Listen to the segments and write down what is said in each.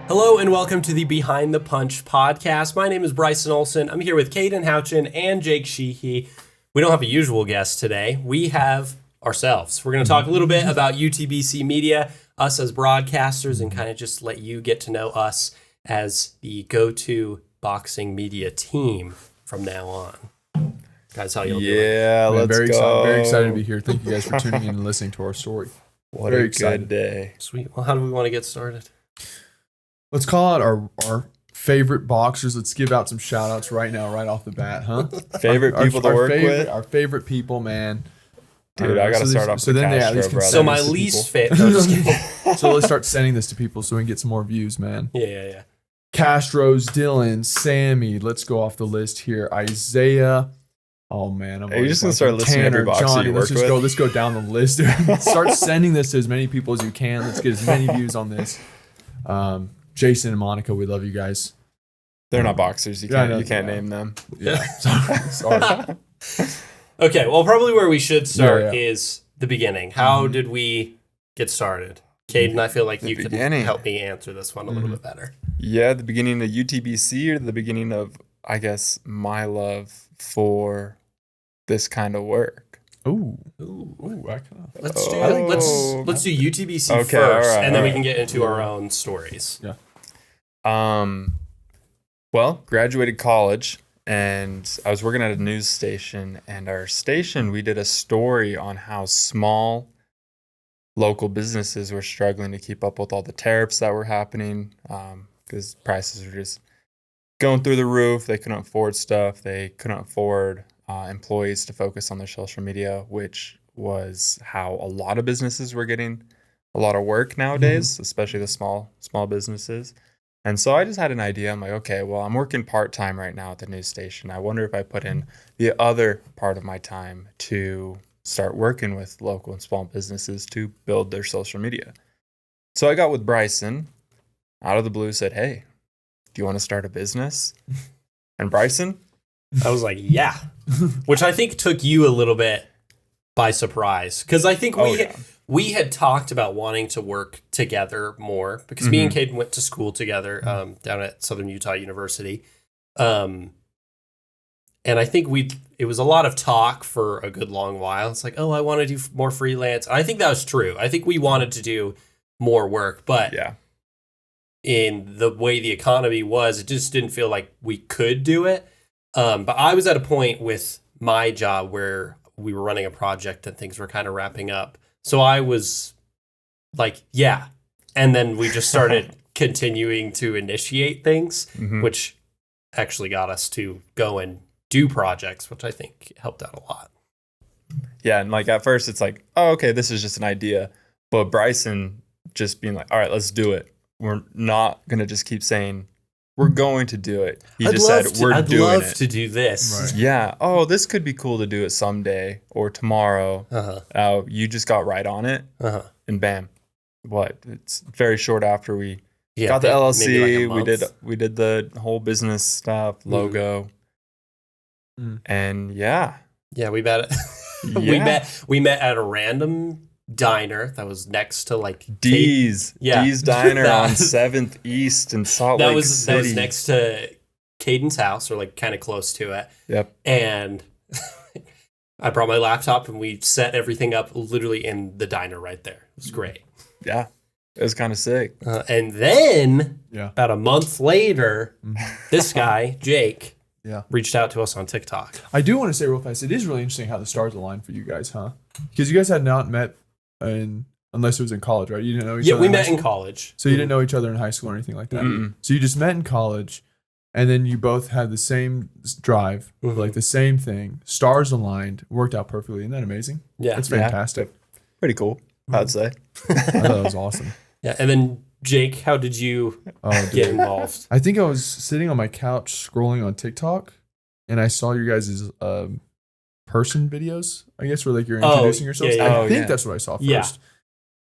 Hello and welcome to the Behind the Punch podcast. My name is Bryson Olson. I'm here with Caden Houchin and Jake Sheehy. We don't have a usual guest today. We have ourselves. We're going to talk a little bit about UTBC media, us as broadcasters, and kind of just let you get to know us as the go-to boxing media team from now on. Guys, how y'all doing? Yeah, let's very go. Very excited to be here. Thank you guys for tuning in and listening to our story. What very a excited. good day. Sweet. Well, how do we want to get started? Let's call out our favorite boxers. Let's give out some shout outs right now, right off the bat, huh? Favorite people to work with? Our favorite people, man. Dude, I got to start off with the Castro brothers. So my least favorite. So let's start sending this to people so we can get some more views, man. Yeah. Castro's, Dylan, Sammy. Let's go off the list here. Isaiah. Oh, man. Are you just going to start listing every boxer Johnny, you work with? Let's go down the list. Start sending this to as many people as you can. Let's get as many views on this. Jason and Monica, we love you guys. They're not boxers. You can't name them. Yeah. Sorry. Okay, well, probably where we should start is the beginning. How did we get started? Caden, I feel like you could help me answer this one a little bit better. Yeah, the beginning of UTBC or the beginning of, I guess, my love for this kind of work. Ooh. Let's do UTBC first, and then we can get into our own stories. Yeah. Well, graduated college, and I was working at a news station, and our station, we did a story on how small local businesses were struggling to keep up with all the tariffs that were happening, because prices were just going through the roof. They couldn't afford stuff. They couldn't afford employees to focus on their social media, which was how a lot of businesses were getting a lot of work nowadays, especially the small businesses. And so I just had an idea. I'm like, okay, well, I'm working part-time right now at the news station. I wonder if I put in the other part of my time to start working with local and small businesses to build their social media. So I got with Bryson, out of the blue, said, hey, do you want to start a business? And Bryson? I was like, yeah. Which I think took you a little bit by surprise. Because I think we had talked about wanting to work together more. Because me and Caden went to school together down at Southern Utah University. And I think it was a lot of talk for a good long while. It's like, oh, I want to do more freelance. And I think that was true. I think we wanted to do more work. But in the way the economy was, it just didn't feel like we could do it. But I was at a point with my job where we were running a project and things were kind of wrapping up. So I was like, yeah. And then we just started continuing to initiate things, which actually got us to go and do projects, which I think helped out a lot. Yeah. And like at first it's like, oh, okay, this is just an idea. But Bryson just being like, all right, let's do it. We're not going to just keep saying, we're going to do it. He just said, we're doing it. I'd love to do this. Right. Yeah. Oh, this could be cool to do it someday or tomorrow. Oh, you just got right on it. And bam. It's very short after we got the LLC. Like we did the whole business stuff, logo. And yeah, we met we met at a random diner that was next to like D's Diner on 7th East in Salt Lake City. That was next to Caden's house, or like kind of close to it. Yep. And I brought my laptop and we set everything up literally in the diner right there. It was great. Yeah, it was kind of sick. And then about a month later, this guy, Jake, reached out to us on TikTok. I do want to say real fast, it is really interesting how the stars aligned for you guys, huh? Because you guys had not met unless it was in college, right? You didn't know each other. Yeah, we met in college. So you didn't know each other in high school or anything like that. So you just met in college, and then you both had the same drive, like the same thing. Stars aligned, worked out perfectly. Isn't that amazing? Yeah, that's fantastic. Pretty cool, I'd say. I thought that was awesome. Yeah, and then Jake, how did you get involved? I think I was sitting on my couch scrolling on TikTok, and I saw your guys' person videos, I guess, where like you're introducing yourselves. I think that's what I saw first. Yeah.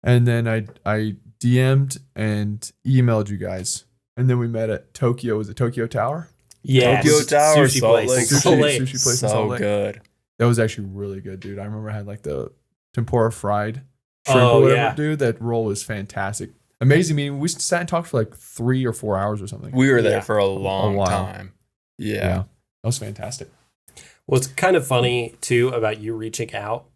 And then I DM'd and emailed you guys. And then we met at Tokyo. Was it Tokyo Tower? Yeah. Tokyo Tower, sushi Salt place. Lake. Sushi place in Salt Lake. Good. That was actually really good, dude. I remember I had like the tempura fried shrimp or whatever, dude. That roll was fantastic. amazing meeting. We sat and talked for like 3 or 4 hours or something. We were there for a long time. Yeah. That was fantastic. Well, it's kind of funny too about you reaching out.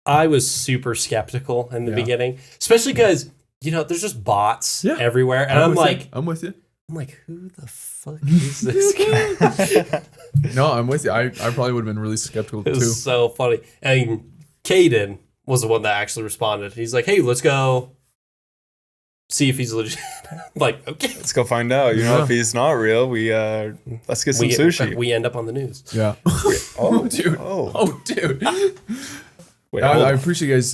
I was super skeptical in the beginning, especially because, there's just bots everywhere. And I'm with you. I'm like, who the fuck is this guy? No, I'm with you. I probably would have been really skeptical too. It was so funny. And Caden was the one that actually responded. He's like, hey, let's go see if he's legit. Like, okay. Let's go find out. If he's not real, let's get some sushi. We end up on the news. Yeah. Dude. Oh, dude. Wait, I appreciate you guys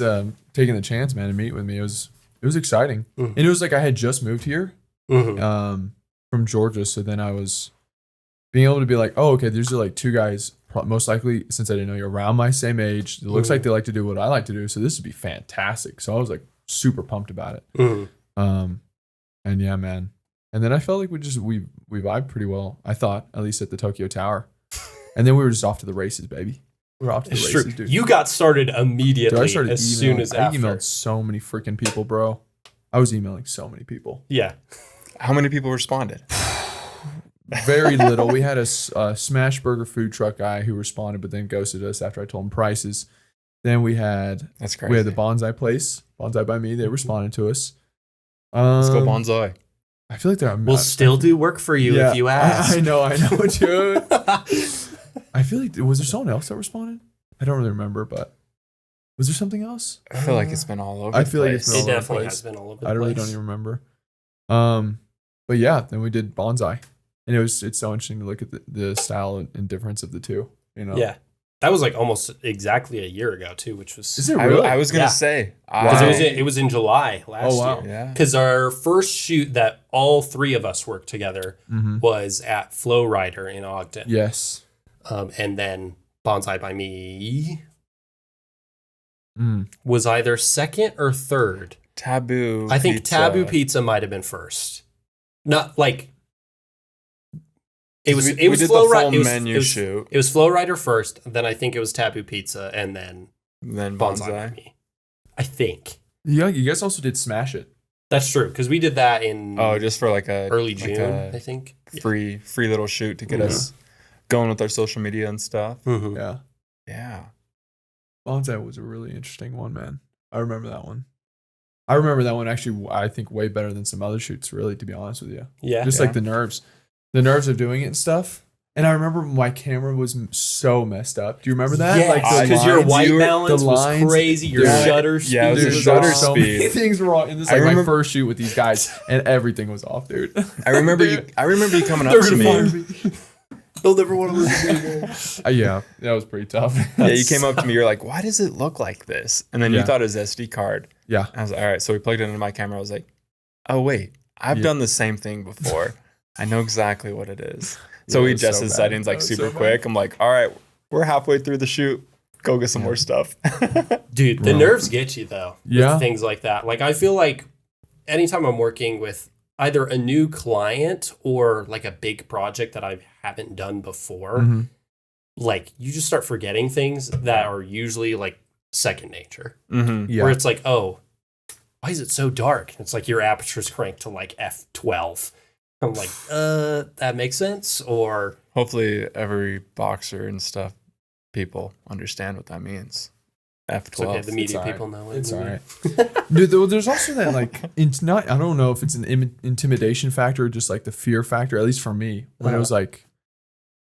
taking the chance, man, to meet with me. It was exciting. Mm-hmm. And it was like I had just moved here from Georgia. So then I was being able to be like, oh, okay, these are like two guys, most likely, since I didn't know you, around my same age. It looks like they like to do what I like to do. So this would be fantastic. So I was like super pumped about it. And yeah, man. And then I felt like we vibed pretty well, I thought, at least at the Tokyo Tower. And then we were just off to the races, baby. We're off to the races, dude. You got started immediately soon as I emailed so many freaking people, bro. I was emailing so many people. Yeah. How many people responded? Very little. We had a smash burger food truck guy who responded, but then ghosted us after I told him prices. Then we had the bonsai place, Bonsai by Me. They responded to us. Let's go bonsai. I feel like we'll still do work for you if you ask. I know, dude. I feel like, was there someone else that responded? I don't really remember, but was there something else? I feel like it's been all over. I feel like it's been all over the place. It definitely has been all over the place. I really don't even remember. But yeah, then we did bonsai, and it's so interesting to look at the style and difference of the two. Yeah, that was like almost exactly a year ago too, which was. Is it really? I was gonna say because it was in July last year. Yeah. Because our first shoot that all three of us worked together was at Flow Rider in Ogden. Yes. And then Bonsai by Me was either second or third. Taboo. I think Taboo Pizza might have been first. Not like it was. It was Flow Rider shoot. It was Flow Rider first. Then I think it was Taboo Pizza, and then Bonsai by Me. I think. Yeah, you guys also did Smash It. That's true because we did that in just for like early June, I think. Free little shoot to get us going with our social media and stuff. Yeah. Bonsai was a really interesting one, man. I remember that one. I remember that one actually, I think, way better than some other shoots, really, to be honest with you. Yeah. Just like the nerves of doing it and stuff. And I remember my camera was so messed up. Do you remember that? Yeah, because your white balance was crazy. Your shutter speed. Yeah, it was the shutter speed. So many things were wrong. And this is like my first shoot with these guys, and everything was off, dude. I remember you coming up to me. They'll never want to listen to me. Yeah, that was pretty tough. Yeah, you came up to me. You're like, "Why does it look like this?" And then you thought it was SD card. Yeah. I was like, "All right." So we plugged it into my camera. I was like, "Oh wait, I've done the same thing before. I know exactly what it is." So we adjusted settings like super quick. I'm like, "All right, we're halfway through the shoot. Go get some more stuff." Dude, the nerves get you though. Yeah. With things like that. Like I feel like anytime I'm working with either a new client or like a big project that I haven't done before, like you just start forgetting things that are usually like second nature. Where it's like, oh, why is it so dark? It's like your aperture's cranked to like f12. I'm like, that makes sense. Or hopefully every boxer and stuff, people understand what that means. F12. It's okay, the media people know it. It's all right. Dude, there's also that, like, it's not, I don't know if it's an intimidation factor or just like the fear factor, at least for me, when it was like,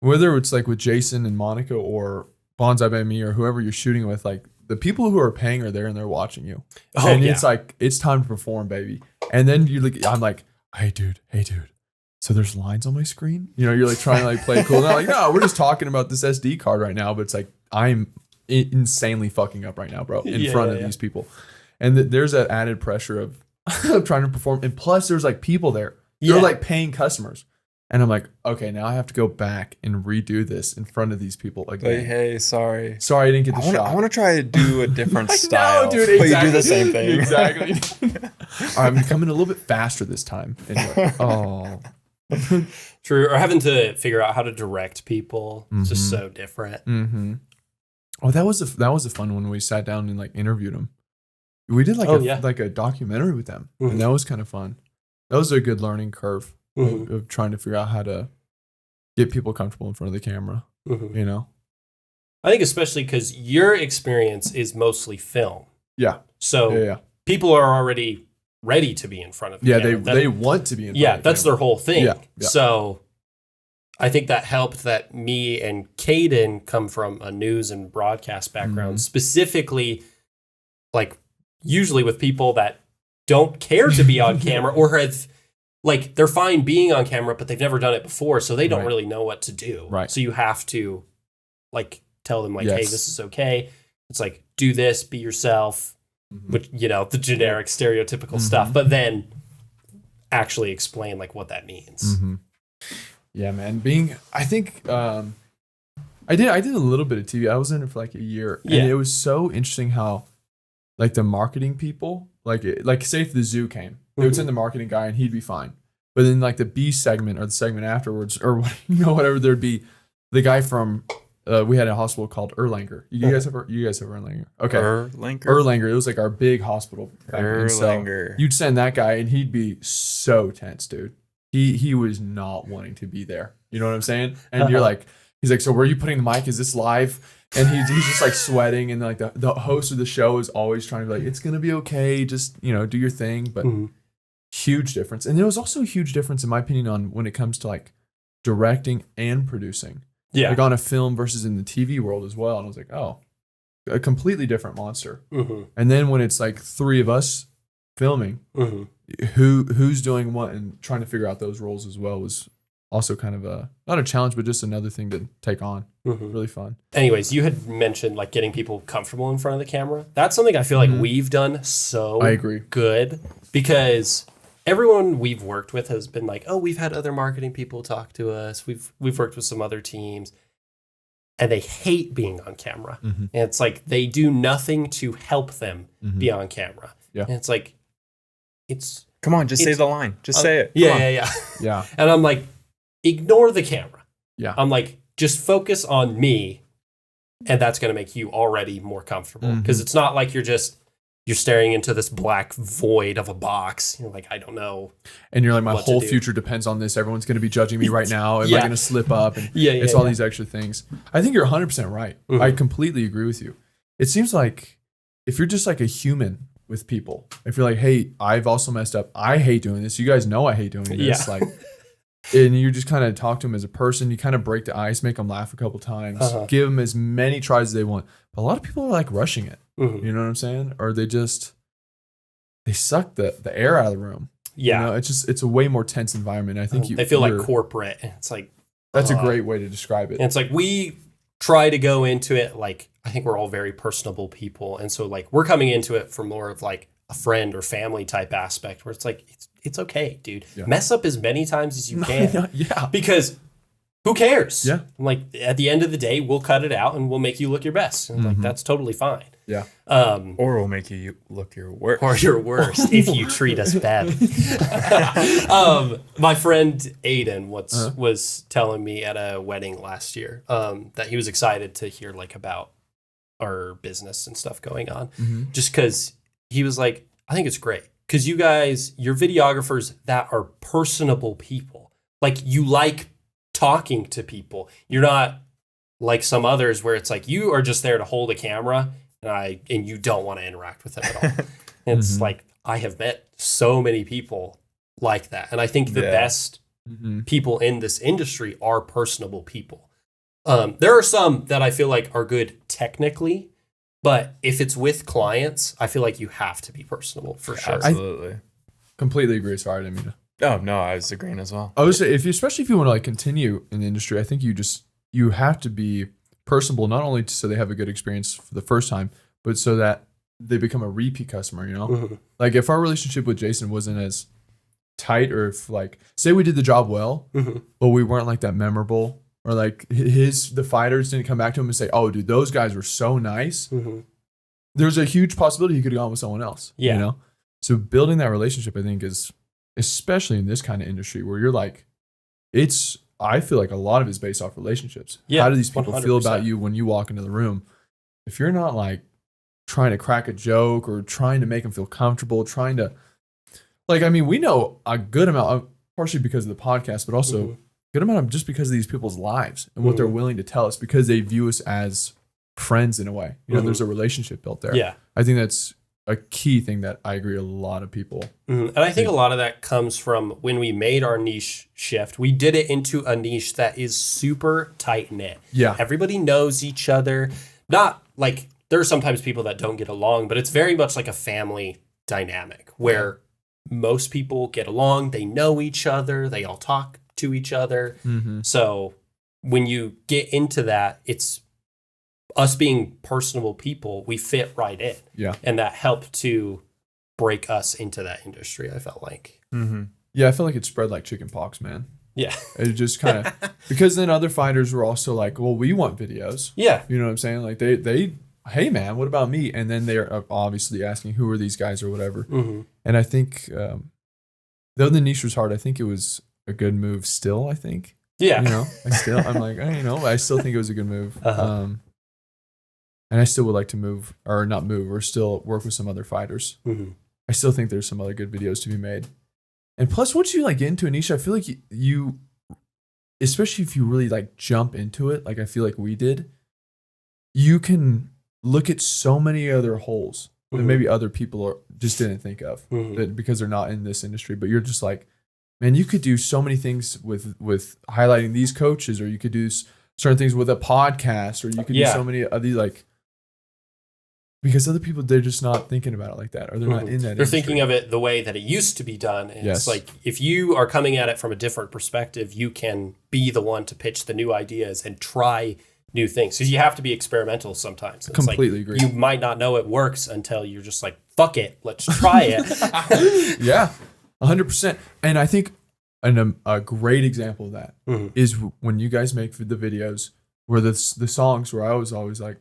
whether it's like with Jason and Monica or Bonsai by Me or whoever you're shooting with, like, the people who are paying are there and they're watching you. And it's like, it's time to perform, baby. And then I'm like, hey, dude. So there's lines on my screen? You're like trying to like play cool. And I'm like, no, we're just talking about this SD card right now. But it's like, I'm insanely fucking up right now, bro, in front of these people. And there's that added pressure of trying to perform. And plus there's like people there. They're like paying customers. And I'm like, okay, now I have to go back and redo this in front of these people again. Like, hey, sorry I didn't get the shot. I want to try to do a different style. No, dude, exactly. But you do the same thing. Exactly. I'm coming a little bit faster this time. Anyway. Oh. True. Or having to figure out how to direct people. It's just so different. Oh, that was a fun one when we sat down and like interviewed them. We did like a documentary with them, and that was kind of fun. That was a good learning curve of trying to figure out how to get people comfortable in front of the camera. You know, I think especially because your experience is mostly film. Yeah. So people are already ready to be in front of the camera. They want to be in front of the camera. That's their whole thing. Yeah. So I think that helped that me and Caden come from a news and broadcast background, specifically, like, usually with people that don't care to be on camera or have, like, they're fine being on camera, but they've never done it before, so they don't really know what to do. Right. So you have to, like, tell them, like, hey, this is okay. It's like, do this, be yourself, which, you know, the generic stereotypical stuff, but then actually explain, like, what that means. Yeah, man. I think I did a little bit of TV. I was in it for like a year, and it was so interesting how, like, the marketing people, like say if the zoo came, they would send the marketing guy and he'd be fine. But then like the B segment or the segment afterwards, or whatever, there'd be the guy from we had a hospital called Erlanger. You guys have Erlanger? Okay, Erlanger. It was like our big hospital. Erlanger. So you'd send that guy, and he'd be so tense, dude. He was not wanting to be there. You know what I'm saying? And you're like, he's like, so where are you putting the mic? Is this live? And he's just like sweating. And like the host of the show is always trying to be like, it's going to be okay. Just, you know, do your thing. But huge difference. And there was also a huge difference, in my opinion, on when it comes to like directing and producing. Yeah. Like on a film versus in the TV world as well. And I was like, oh, a completely different monster. And then when it's like three of us filming, who's doing what and trying to figure out those roles as well was also kind of not a challenge, but just another thing to take on. Really fun. Anyways, you had mentioned like getting people comfortable in front of the camera. That's something I feel like we've done I agree. Good, because everyone we've worked with has been like, oh, we've had other marketing people talk to us. We've worked with some other teams, and they hate being on camera. And it's like they do nothing to help them be on camera. Yeah. And it's like, come on, just say the line. Just say it. Yeah. And I'm like, ignore the camera. Yeah. I'm like, just focus on me, and that's going to make you already more comfortable. Because it's not like you're staring into this black void of a box. You're like, I don't know. And you're like, my whole future depends on this. Everyone's going to be judging me right now. Am I going to slip up? And it's all these extra things. I think you're 100% right. I completely agree with you. It seems like if you're just like a human with people, if you're like, hey, I've also messed up. I hate doing this. You guys know I hate doing this. Like, and you just kind of talk to them as a person. You kind of break the ice, make them laugh a couple times, give them as many tries as they want. But a lot of people are like rushing it. You know what I'm saying? Or they suck the air out of the room. Yeah. You know, it's a way more tense environment. I think they feel like corporate. It's like, that's a great way to describe it. And it's like, we try to go into it like, I think we're all very personable people. And so like, we're coming into it from more of like a friend or family type aspect where it's like, it's okay, dude. Mess up as many times as you can. Because who cares? Yeah. Like, at the end of the day, we'll cut it out and we'll make you look your best. And like, that's totally fine. Yeah. Or we'll make you look your worst. Or your worst if you treat us badly. My friend Aiden was telling me at a wedding last year that he was excited to hear like about our business and stuff going on. Just because he was like, I think it's great. Because you guys, you're videographers that are personable people. Like, you like talking to people. You're not like some others where it's like you are just there to hold a camera and you don't want to interact with them at all. It's like, I have met so many people like that. And I think the best people in this industry are personable people. There are some that I feel like are good technically, but if it's with clients, I feel like you have to be personable for sure. Absolutely. I completely agree. Sorry, I didn't mean to. Oh, no, I was agreeing as well. I would say, especially if you want to like continue in the industry, I think you have to be personable, not only so they have a good experience for the first time, but so that they become a repeat customer, you know? Like, if our relationship with Jason wasn't as tight, or if like, say we did the job well, but we weren't like that memorable, or like the fighters didn't come back to him and say, oh, dude, those guys were so nice. There's a huge possibility he could have gone with someone else, you know? So building that relationship, I think, is, especially in this kind of industry where you're like, I feel like a lot of it is based off relationships. How do these people 100%. Feel about you when you walk into the room? If you're not like trying to crack a joke or trying to make them feel comfortable, trying to, like, I mean, we know a good amount of, partially because of the podcast, but also good amount of just because of these people's lives and what they're willing to tell us because they view us as friends in a way. You know, there's a relationship built there. Yeah. I think that's a key thing that I agree a lot of people. And I think a lot of that comes from when we made our niche shift. We did it into a niche that is super tight knit. Yeah. Everybody knows each other. Not like there are sometimes people that don't get along, but it's very much like a family dynamic where most people get along. They know each other. They all talk to each other. So when you get into that, it's us being personable people, we fit right in. Yeah. And that helped to break us into that industry, I felt like. Yeah, I feel like it spread like chicken pox, man. Yeah. It just kind of, because then other fighters were also like, well, we want videos. Yeah. You know what I'm saying? Like they hey man, what about me? And then they're obviously asking who are these guys or whatever. And I think, though the niche was hard, I think it was a good move still, I think. Yeah. You know, I'm like, you know, I still think it was a good move. And I still would like to move or not move or still work with some other fighters. I still think there's some other good videos to be made. And plus, once you like get into a niche, I feel like you, especially if you really like jump into it, like I feel like we did, you can look at so many other holes that maybe other people just didn't think of that because they're not in this industry. But you're just like, man, you could do so many things with highlighting these coaches, or you could do certain things with a podcast, or you could do so many of these like. Because other people, they're just not thinking about it like that, or they're not in that industry. They're thinking of it the way that it used to be done. And it's like, if you are coming at it from a different perspective, you can be the one to pitch the new ideas and try new things. Because you have to be experimental sometimes. It's completely like, agree. You might not know it works until you're just like, fuck it, let's try it. Yeah, 100%. And I think a great example of that is when you guys make the videos where the songs where I was always like,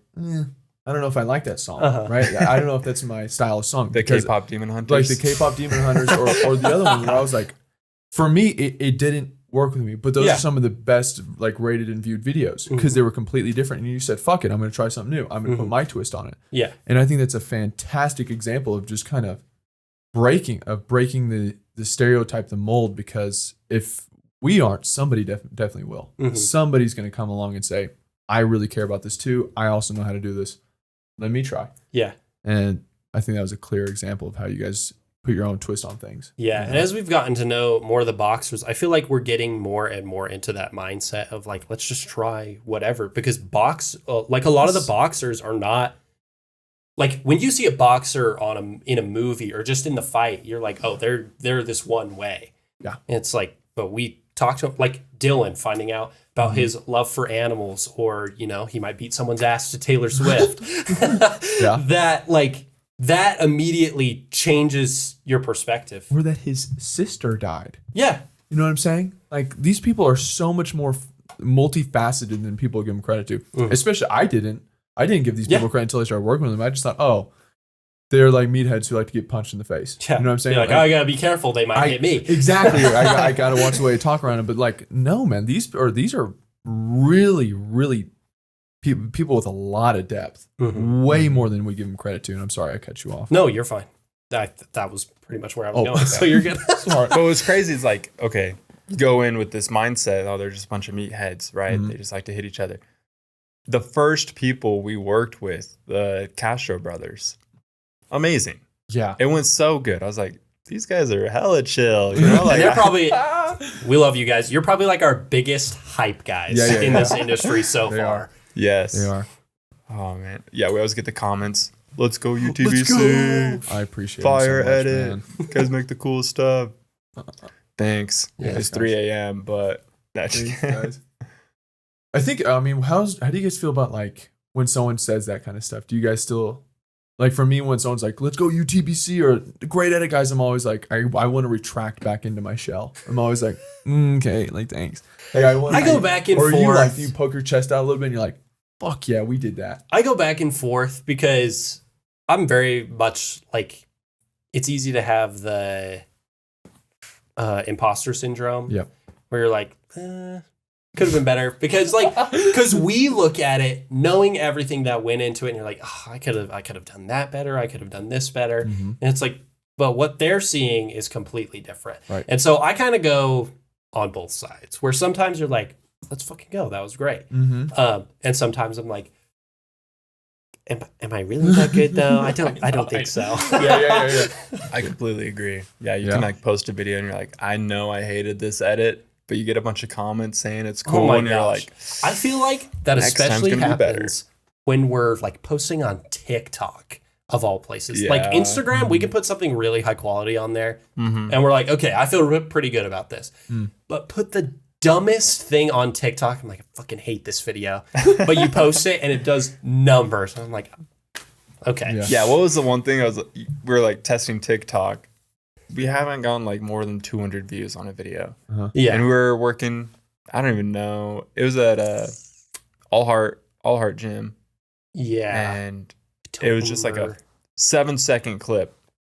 I don't know if I like that song, right? I don't know if that's my style of song. The K-pop Demon Hunters. Like the K-pop Demon Hunters or the other one where I was like, for me, it didn't work with me. But those are some of the best like rated and viewed videos because they were completely different. And you said, fuck it, I'm going to try something new. I'm going to put my twist on it. Yeah. And I think that's a fantastic example of just kind of breaking the stereotype, the mold, because if we aren't, somebody definitely will. Somebody's going to come along and say, I really care about this too. I also know how to do this. Let me try. Yeah. And I think that was a clear example of how you guys put your own twist on things. Yeah. And as we've gotten to know more of the boxers, I feel like we're getting more and more into that mindset of like, let's just try whatever. Because like a lot of the boxers are not, like when you see a boxer in a movie or just in the fight, you're like, oh, they're this one way. Yeah. And it's like, but we talked to like Dylan finding out about his love for animals, or, you know, he might beat someone's ass to Taylor Swift. That immediately changes your perspective. Or that his sister died. Yeah. You know what I'm saying? Like, these people are so much more multifaceted than people give them credit to. Especially, I didn't give these people credit until I started working with them. I just thought, oh, they're like meatheads who like to get punched in the face. Yeah. You know what I'm saying? You're like, oh, I gotta be careful. They might hit me. Exactly. I gotta watch the way I talk around them. But like, no, man, these are really, really people with a lot of depth. Way more than we give them credit to. And I'm sorry I cut you off. No, you're fine. That was pretty much where I was going. So you're good. Smart. But what's crazy is like, okay, go in with this mindset, oh, they're just a bunch of meatheads, right? They just like to hit each other. The first people we worked with, the Castro brothers, amazing. Yeah. It went so good. I was like, these guys are hella chill. You know, like they're probably, we love you guys. You're probably like our biggest hype guys in this industry so far. Are. Yes. They are. Oh, man. Yeah, we always get the comments. Let's go UTBC. Let's go. I appreciate Fire it so much, edit. man. You guys make the cool stuff. Thanks. Yeah, it's 3 a.m., but that's guys. I think, I mean, how do you guys feel about like when someone says that kind of stuff? Do you guys still, like for me, when someone's like, let's go UTBC or the great edit guys, I'm always like, I want to retract back into my shell. I'm always like, okay, like thanks. Like, I go back and forth. Or you poke your chest out a little bit and you're like, fuck yeah, we did that. I go back and forth because I'm very much like, it's easy to have the imposter syndrome. Yep. Where you're like, Could have been better because we look at it knowing everything that went into it, and you're like, oh, I could have done that better. I could have done this better. Mm-hmm. And it's like, but what they're seeing is completely different. Right. And so I kind of go on both sides, where sometimes you're like, let's fucking go. That was great. Mm-hmm. And sometimes I'm like, am I really that good though? I don't think so. Yeah. I completely agree. Yeah, you can like post a video and you're like, I know I hated this edit, but you get a bunch of comments saying it's cool, and you're like, I feel like that especially happens when we're like posting on TikTok of all places. Yeah. Like Instagram, we can put something really high quality on there, and we're like, okay, I feel pretty good about this. But put the dumbest thing on TikTok, I'm like, I fucking hate this video. But you post it and it does numbers. And I'm like, okay. Yeah, what was the one thing we were like testing TikTok? We haven't gotten like more than 200 views on a video. Yeah. And we were working, I don't even know. It was at All Heart Gym. Yeah. And it was just like a 7-second clip.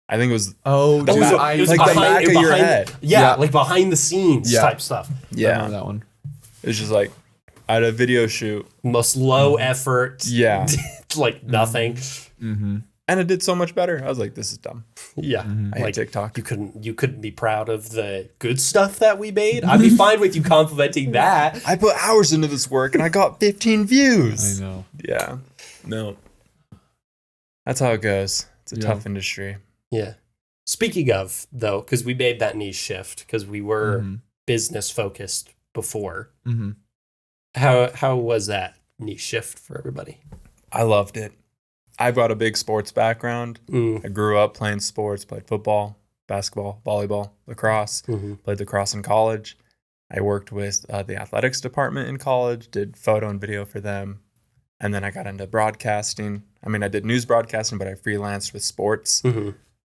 I think it was the back of your head. Yeah, like behind the scenes type stuff. Yeah. I remember that one. It was just like I had a video shoot. Most low effort. Yeah. Like nothing. Mm-hmm. And it did so much better. I was like, this is dumb. Yeah. I hate TikTok. You couldn't be proud of the good stuff that we made. I'd be fine with you complimenting that. I put hours into this work and I got 15 views. I know. Yeah. No. That's how it goes. It's a tough industry. Yeah. Speaking of, though, because we made that niche shift because we were business focused before. Mm-hmm. How was that niche shift for everybody? I loved it. I've got a big sports background. I grew up playing sports, played football, basketball, volleyball, lacrosse, played lacrosse in college. I worked with the athletics department in college, did photo and video for them. And then I got into broadcasting. I mean, I did news broadcasting, but I freelanced with sports.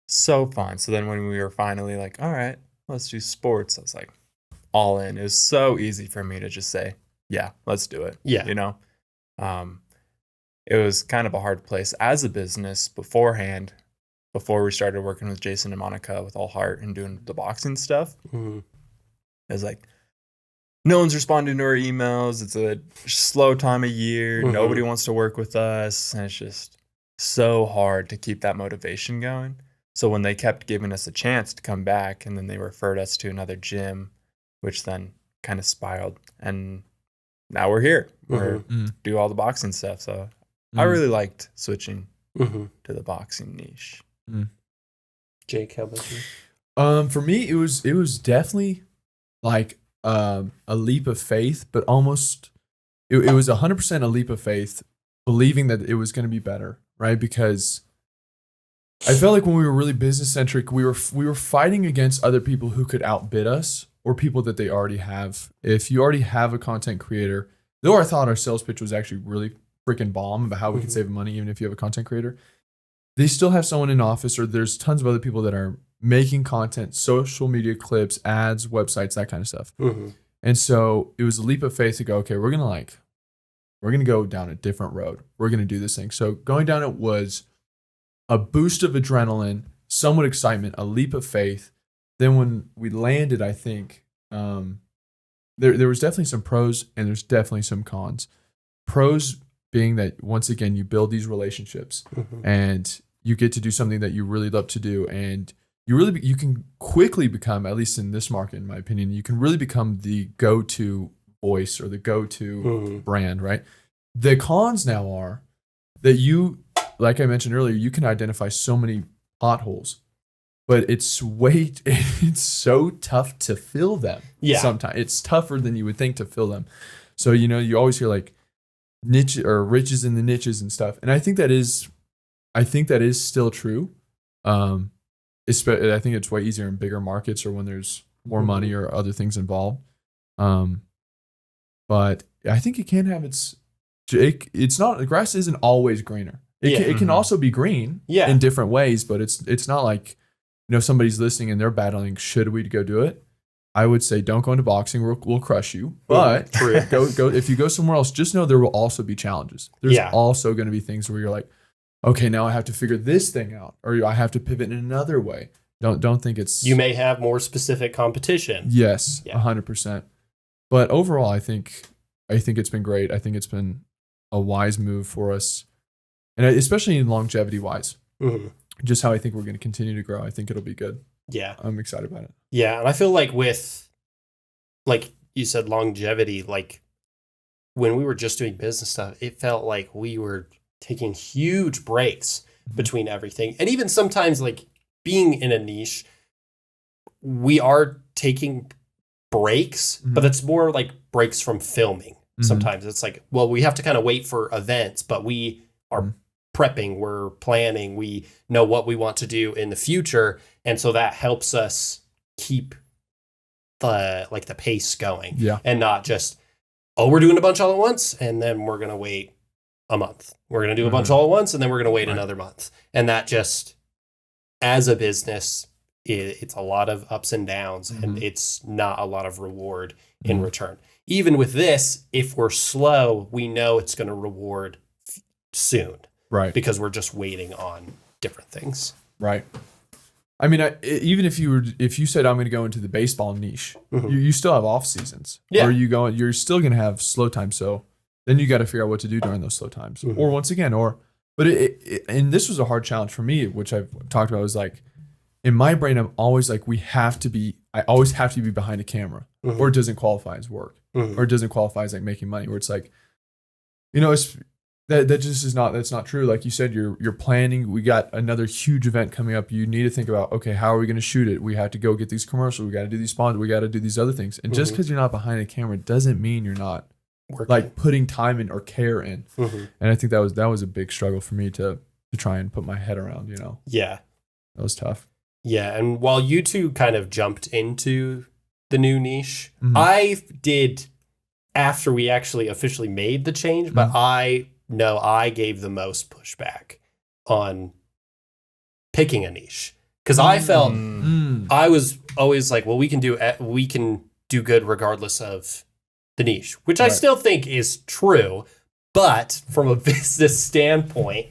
So fun. So then when we were finally like, all right, let's do sports, I was like all in. It was so easy for me to just say, yeah, let's do it. Yeah. You know, it was kind of a hard place as a business beforehand, before we started working with Jason and Monica with All Heart and doing the boxing stuff. It was like, no one's responding to our emails. It's a slow time of year. Nobody wants to work with us. And it's just so hard to keep that motivation going. So when they kept giving us a chance to come back, and then they referred us to another gym, which then kind of spiraled. And now we're here. We're do all the boxing stuff. So I really liked switching to the boxing niche. Jake, how about you? For me, it was definitely like a leap of faith, but almost it was 100% a leap of faith, believing that it was going to be better, right? Because I felt like when we were really business centric, we were fighting against other people who could outbid us, or people that they already have. If you already have a content creator, though I thought our sales pitch was actually really freaking bomb about how we can save money even if you have a content creator, they still have someone in office, or there's tons of other people that are making content, social media clips, ads, websites, that kind of stuff. And so it was a leap of faith to go, okay, we're gonna go down a different road. We're gonna do this thing. So going down it was a boost of adrenaline, somewhat excitement, a leap of faith. Then when we landed, I think there was definitely some pros and there's definitely some cons. Pros being that, once again, you build these relationships and you get to do something that you really love to do, and you can quickly become, at least in this market, in my opinion, you can really become the go-to voice or the go-to brand, right? The cons now are that you, like I mentioned earlier, you can identify so many potholes, but it's so tough to fill them. Yeah. Sometimes it's tougher than you would think to fill them. So, you always hear like niche or riches in the niches and stuff. And I think that is still true. I think it's way easier in bigger markets or when there's more money or other things involved. But I think it can have it's not, the grass isn't always greener. It can also be green in different ways, but it's not like, somebody's listening and they're battling, should we go do it? I would say don't go into boxing, we'll crush you. But go if you go somewhere else, just know there will also be challenges. There's also going to be things where you're like, okay, now I have to figure this thing out, or I have to pivot in another way. Don't think it's... You may have more specific competition. Yes, 100%. But overall, I think it's been great. I think it's been a wise move for us, and especially in longevity wise. Mm-hmm. Just how I think we're going to continue to grow. I think it'll be good. Yeah, I'm excited about it. Yeah, and I feel like with, like you said, longevity, like when we were just doing business stuff, it felt like we were taking huge breaks between everything. And even sometimes, like being in a niche, we are taking breaks, but it's more like breaks from filming. Sometimes it's like, well, we have to kind of wait for events, but we are prepping, we're planning, we know what we want to do in the future. And so that helps us keep the pace going. Yeah. And not just, oh, we're doing a bunch all at once and then we're going to wait a month. We're going to do a bunch all at once and then we're going to wait another month. And that just, as a business, it's a lot of ups and downs and it's not a lot of reward in return. Even with this, if we're slow, we know it's going to reward soon. Right. Because we're just waiting on different things. Right. I mean, even if you said I'm going to go into the baseball niche, you still have off seasons. Yeah. Or you're still going to have slow time. So then you got to figure out what to do during those slow times. Or once again, but and this was a hard challenge for me, which I've talked about, was like, in my brain, I'm always like, I always have to be behind a camera or it doesn't qualify as work or it doesn't qualify as like making money, where it's like, it's, that just is not, that's not true. Like you said, you're planning, we got another huge event coming up. You need to think about, okay, how are we going to shoot it? We have to go get these commercials. We got to do these sponsors. We got to do these other things. And just because you're not behind a camera doesn't mean you're not working, like putting time in or care in. And I think that was a big struggle for me to try and put my head around, Yeah. That was tough. Yeah, and while you two kind of jumped into the new niche, I did after we actually officially made the change, but I know I gave the most pushback on picking a niche because I felt I was always like, well, we can do good regardless of the niche, which I still think is true, but from a business standpoint,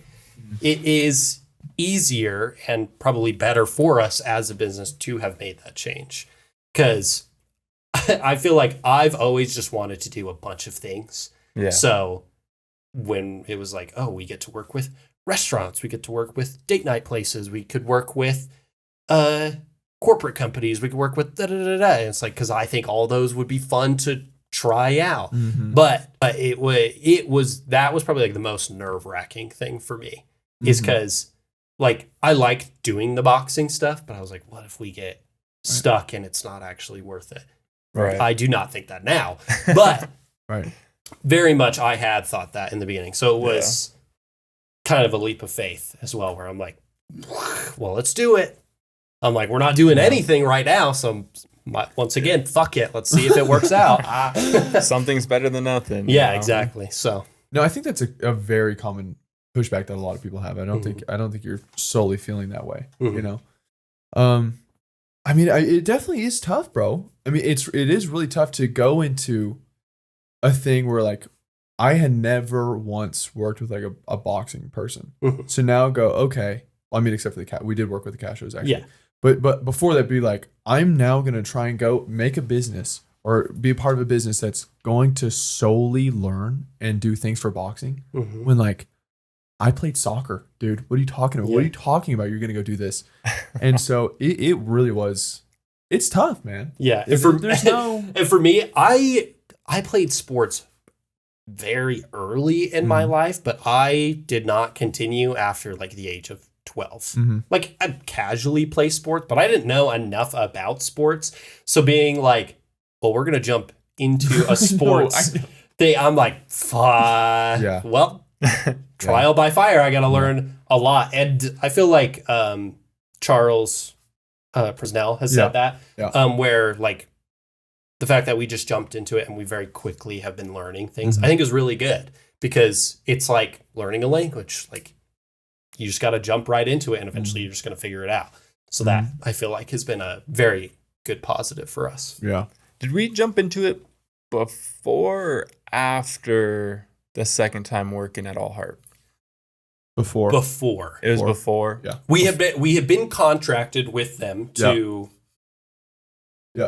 it is easier and probably better for us as a business to have made that change, because I feel like I've always just wanted to do a bunch of things. Yeah. So when it was like, oh, we get to work with restaurants, we get to work with date night places, we could work with corporate companies, we could work with da-da-da-da. And it's like, because I think all those would be fun to try out. But that was probably like the most nerve-wracking thing for me, is because like, I like doing the boxing stuff, but I was like, what if we get stuck and it's not actually worth it? Right. I do not think that now, but very much I had thought that in the beginning. So it was kind of a leap of faith as well, where I'm like, well, let's do it. I'm like, we're not doing anything right now. So once again, fuck it. Let's see if it works out. Something's better than nothing. Yeah, exactly. So no, I think that's a very common pushback that a lot of people have. I don't think you're solely feeling that way. I mean, it definitely is tough, bro. I mean, it is really tough to go into a thing where, like, I had never once worked with like a boxing person. So now go, okay. Well, I mean, except for the cat, we did work with the cash shows actually. Yeah. But before that, be like, I'm now gonna try and go make a business or be a part of a business that's going to solely learn and do things for boxing. When like, I played soccer, dude. What are you talking about? Yeah. What are you talking about? You're going to go do this. And so it really was, it's tough, man. Yeah. And for me, I played sports very early in my life, but I did not continue after like the age of 12. Like, I casually play sports, but I didn't know enough about sports. So being like, well, we're going to jump into a sports thing. I'm like, fuck. Well, trial by fire. I got to learn a lot. And I feel like Charles Presnell has said that, where like the fact that we just jumped into it and we very quickly have been learning things, I think is really good, because it's like learning a language. Like, you just got to jump right into it and eventually you're just going to figure it out. So that I feel like has been a very good positive for us. Yeah. Did we jump into it before or after the second time working at All Heart? Before. It was before. Yeah. We have been contracted with them to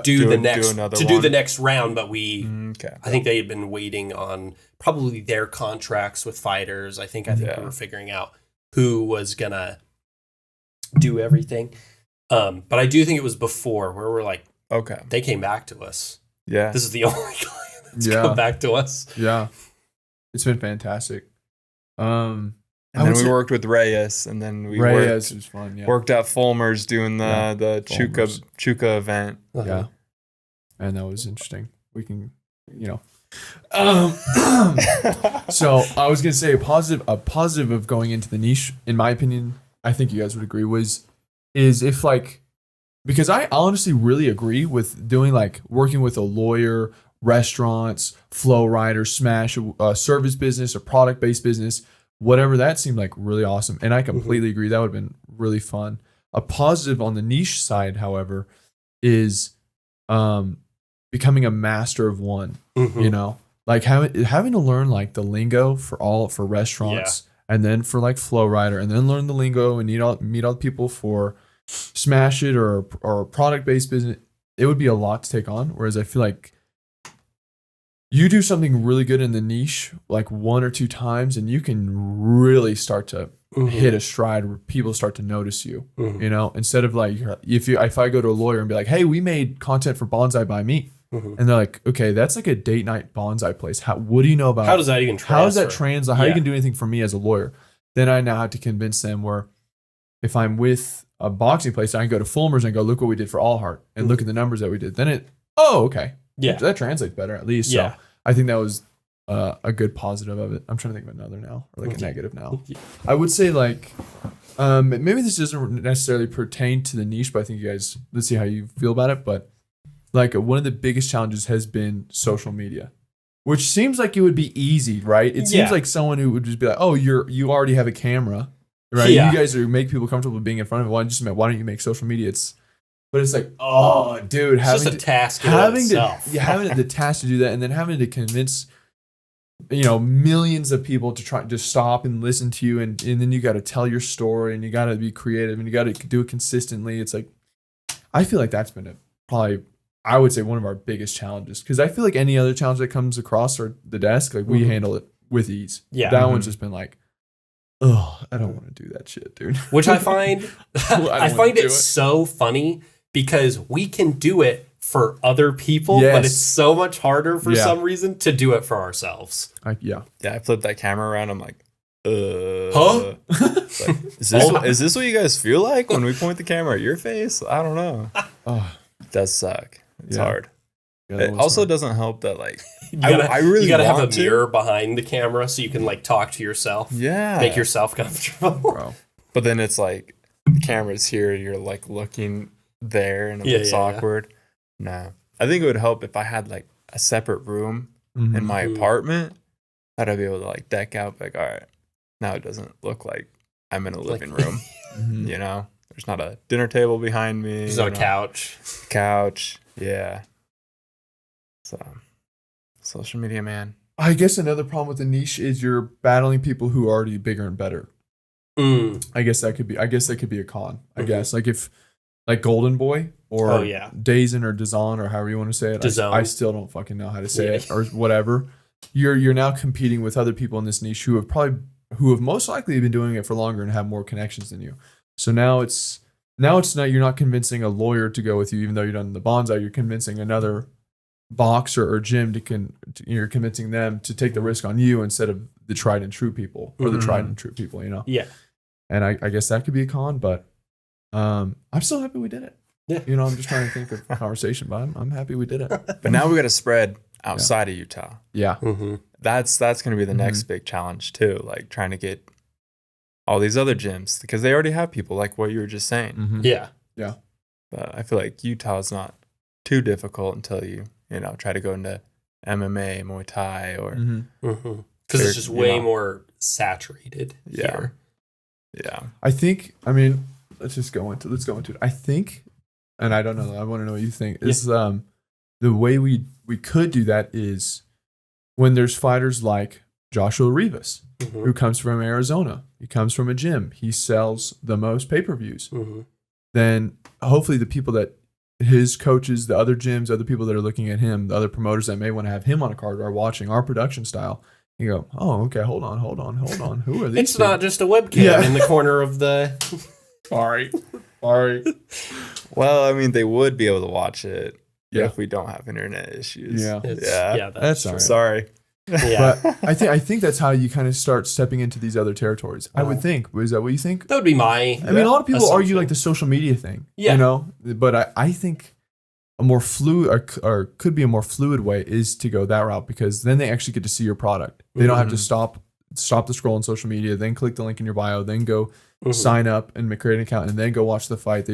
do the next round, but I think they had been waiting on probably their contracts with fighters. I think we were figuring out who was gonna do everything. But I do think it was before where we're like, okay, they came back to us. Yeah, this is the only client that's come back to us. Yeah, it's been fantastic. And then we worked with Reyes, and then we was fun. Yeah. Worked at Fulmer's doing the Chuka event. Yeah, and that was interesting. We can, So I was gonna say a positive of going into the niche, in my opinion, I think you guys would agree, is if because I honestly really agree with doing working with a lawyer, restaurants, flow rider, Smash, a service business, a product based business, whatever. That seemed really awesome, and I completely agree. That would have been really fun. A positive on the niche side, however, is becoming a master of one. Having to learn the lingo for restaurants, and then for flow rider, and then learn the lingo and meet all the people for Smash It or a product based business. It would be a lot to take on. Whereas I feel like you do something really good in the niche one or two times, and you can really start to hit a stride where people start to notice you. Instead of if I go to a lawyer and be like, hey, we made content for Bonsai by Me. And they're like, okay, that's a date night bonsai place. What do you know about? How does that even transfer? How does that translate? How you can do anything for me as a lawyer? Then I now have to convince them where if I'm with a boxing place, I can go to Fulmer's and go, look what we did for All Heart and look at the numbers that we did. Then okay. Yeah. That translates better at least. Yeah. So I think that was a good positive of it. I'm trying to think of another now, or a negative now. Yeah. I would say maybe this doesn't necessarily pertain to the niche, but I think you guys, let's see how you feel about it. But one of the biggest challenges has been social media, which seems like it would be easy, right? It seems like someone who would just be like, oh, you already have a camera, right? Yeah. You guys make people comfortable being in front of it. Why don't you make social media? But it's oh, dude, it's just a task having the task to do that, and then having to convince millions of people to stop and listen to you, and then you got to tell your story, and you got to be creative, and you got to do it consistently. It's I feel like that's been probably, I would say, one of our biggest challenges, because I feel like any other challenge that comes across the desk, we handle it with ease. Yeah, that one's just been oh, I don't want to do that shit, dude. Which I find, I find it so funny because we can do it for other people, but it's so much harder for some reason to do it for ourselves. I flipped that camera around. I'm like, huh? Is this what you guys feel like when we point the camera at your face? I don't know. It does suck. It's hard. Yeah, it also doesn't help that I really gotta have a mirror behind the camera so you can talk to yourself. Yeah, make yourself comfortable. Bro. But then it's the camera's here, you're looking there, and it's awkward. No, I think it would help if I had a separate room in my apartment that I'd be able to deck out. All right, now it doesn't look like I'm in a living room. There's not a dinner table behind me. There's not a couch. Yeah. So, social media, man. I guess another problem with the niche is you're battling people who are already bigger and better. I guess that could be a con. I guess if Golden Boy or Dazen or Dazan or however you want to say it. I still don't fucking know how to say it or whatever. You're now competing with other people in this niche who have most likely been doing it for longer and have more connections than you. So now it's not, you're not convincing a lawyer to go with you, even though you're done the bonsai. You're convincing another boxer or gym you're convincing them to take the risk on you instead of the tried and true people or the tried and true people. Yeah. And I guess that could be a con, but I'm still happy we did it. Yeah. I'm just trying to think of a conversation, but I'm happy we did it. But now we got to spread outside of Utah. Yeah. That's going to be the next big challenge too. Trying to get all these other gyms, because they already have people like what you were just saying. Yeah. But I feel like Utah is not too difficult until you try to go into MMA, Muay Thai, or because it's just way more saturated here. Yeah. Let's go into it. I think, and I don't know, I want to know what you think, is the way we could do that is when there's fighters like Joshua Rivas, who comes from Arizona. He comes from a gym. He sells the most pay-per-views. Then hopefully the people that his coaches, the other gyms, other people that are looking at him, the other promoters that may want to have him on a card are watching our production style. You go, oh, okay, hold on. Who are these? It's not just a webcam in the corner of the. Sorry. Well, I mean, they would be able to watch it if we don't have internet issues. That's all right. Sorry. Yeah, but I think that's how you kind of start stepping into these other territories. I would think. Is that what you think? That would be my. I mean, a lot of people argue like the social media thing. Yeah. You know, but I think a more fluid or could be a more fluid way is to go that route, because then they actually get to see your product. They don't have to stop the scroll on social media, then click the link in your bio, then go sign up and create an account, and then go watch the fight.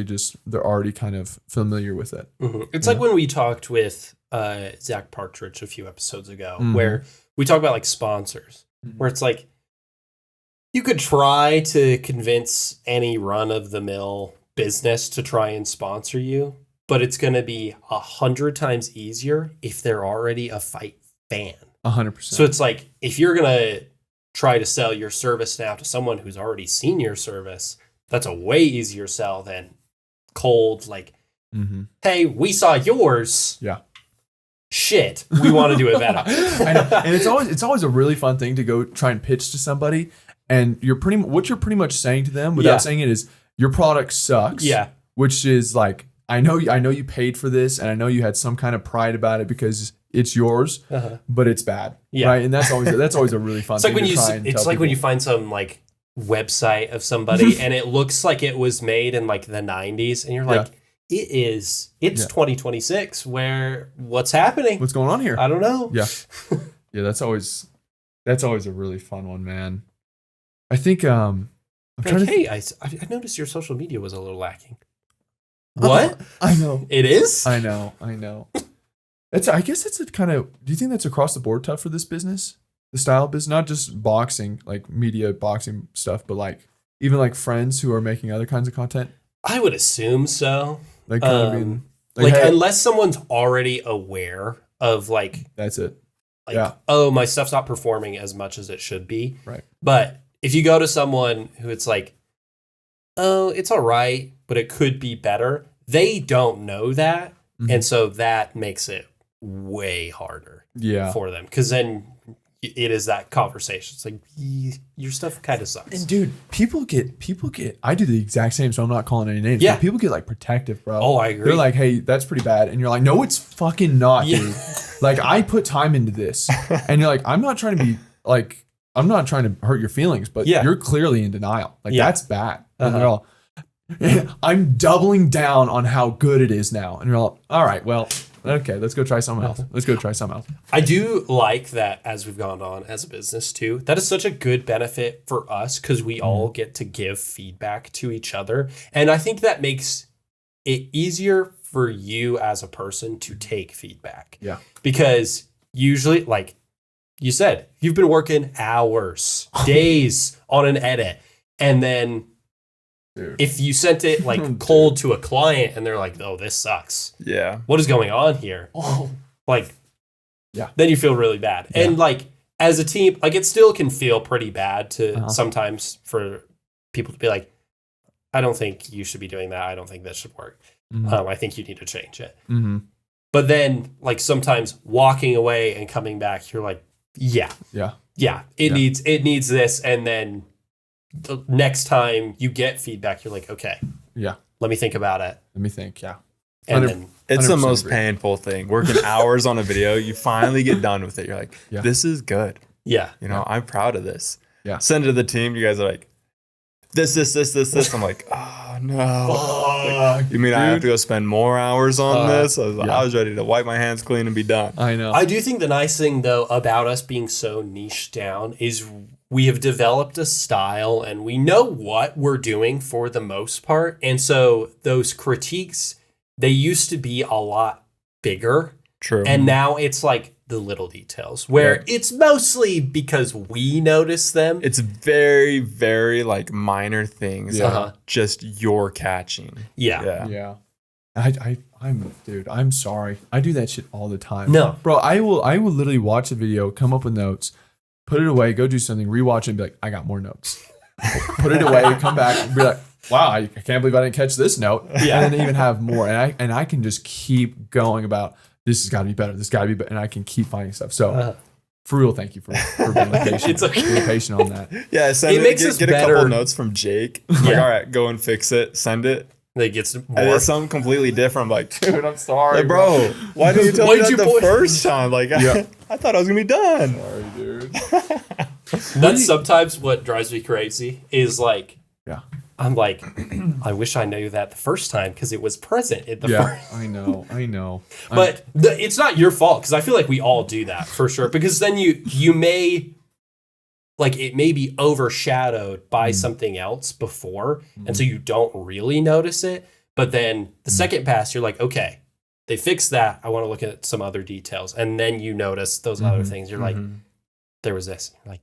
They're already kind of familiar with it. It's like when we talked with Zach Partridge a few episodes ago, where we talk about like sponsors, where it's like you could try to convince any run of the mill business to try and sponsor you, but it's going to be 100 times easier if they're already a fight fan. 100%. So it's like, if you're going to try to sell your service now to someone who's already seen your service, that's a way easier sell than cold, like, hey, we saw yours. Yeah. Shit, we want to do it better. I know. And it's always a really fun thing to go try and pitch to somebody, and what you're pretty much saying to them without saying it is, your product sucks. Yeah. Which is like, I know you paid for this, and I know you had some kind of pride about it because it's yours, but it's bad. Yeah. Right. And that's always a really fun thing. It's like when you find some like website of somebody and it looks like it was made in like the 90s, and you're like, it's 2026. What's happening? What's going on here? I don't know. Yeah. Yeah. That's always a really fun one, man. I think, I noticed your social media was a little lacking. What? I know. It is? I know. I guess it's a kind of, do you think that's across the board tough for this business? The style business? Not just boxing, like media boxing stuff, but like even like friends who are making other kinds of content? I would assume so. Like kind of being hey, unless someone's already aware of like, that's it. Like, oh, my stuff's not performing as much as it should be. Right. But if you go to someone who it's like, oh, it's all right, but it could be better, they don't know that. And so that makes it way harder for them. Because then it is that conversation. It's like, your stuff kind of sucks. And dude, people get, I do the exact same, so I'm not calling any names. Yeah. But people get like protective, bro. Oh, I agree. They're like, hey, that's pretty bad. And you're like, no, it's fucking not, dude. Like, I put time into this. And you're like, I'm not trying to hurt your feelings, but you're clearly in denial. Like, that's bad. And they're all, I'm doubling down on how good it is now. And you're all right, well, okay, let's go try something else. I do like that as we've gone on as a business too. That is such a good benefit for us because we all get to give feedback to each other. And I think that makes it easier for you as a person to take feedback. Yeah. Because usually, like you said, you've been working hours, days on an edit. And then if you sent it like cold to a client and they're like, oh, this sucks. Yeah. What is going on here? Oh. Like, then you feel really bad. Yeah. And like, as a team, like it still can feel pretty bad to sometimes for people to be like, I don't think you should be doing that. I don't think that should work. I think you need to change it. But then like sometimes walking away and coming back, you're like, it needs this. And then the next time you get feedback, you're like, okay, let me think about it. And then it's the most painful thing. Working hours on a video, you finally get done with it. You're like, this is good. Yeah. You know, I'm proud of this. Yeah. Send it to the team. You guys are like, this. I'm like, oh no. Like, you mean I have to go spend more hours on this? I was ready to wipe my hands clean and be done. I know. I do think the nice thing though about us being so niche down is we have developed a style and we know what we're doing for the most part. And so those critiques, they used to be a lot bigger. True. And now it's like the little details where it's mostly because we notice them. It's very, very like minor things. Just you're catching. Yeah. I'm sorry. I do that shit all the time. No. Bro, I will literally watch a video, come up with notes, put it away, go do something, rewatch it and be like, I got more notes. Put it away, come back and be like, wow, I can't believe I didn't catch this note. Yeah. And then even have more. And I can just keep going about this has got to be better. This got to be better. And I can keep finding stuff. So for real, thank you for being patient. It's okay. Being patient on that. Yeah, get a couple notes from Jake. Like, all right, go and fix it. Send it. They get some more. And it's something completely different. I'm like, dude, I'm sorry, like, bro. Why didn't you tell me that the first time? Like, I thought I was gonna be done. Sorry, dude. That's sometimes what drives me crazy. Is like, I'm like, I wish I knew that the first time because it was present in the first. I know. But it's not your fault because I feel like we all do that for sure. Because then you may. Like it may be overshadowed by something else before. And so you don't really notice it. But then the second pass, you're like, okay, they fixed that. I want to look at some other details. And then you notice those other things. You're like, there was this. You're like,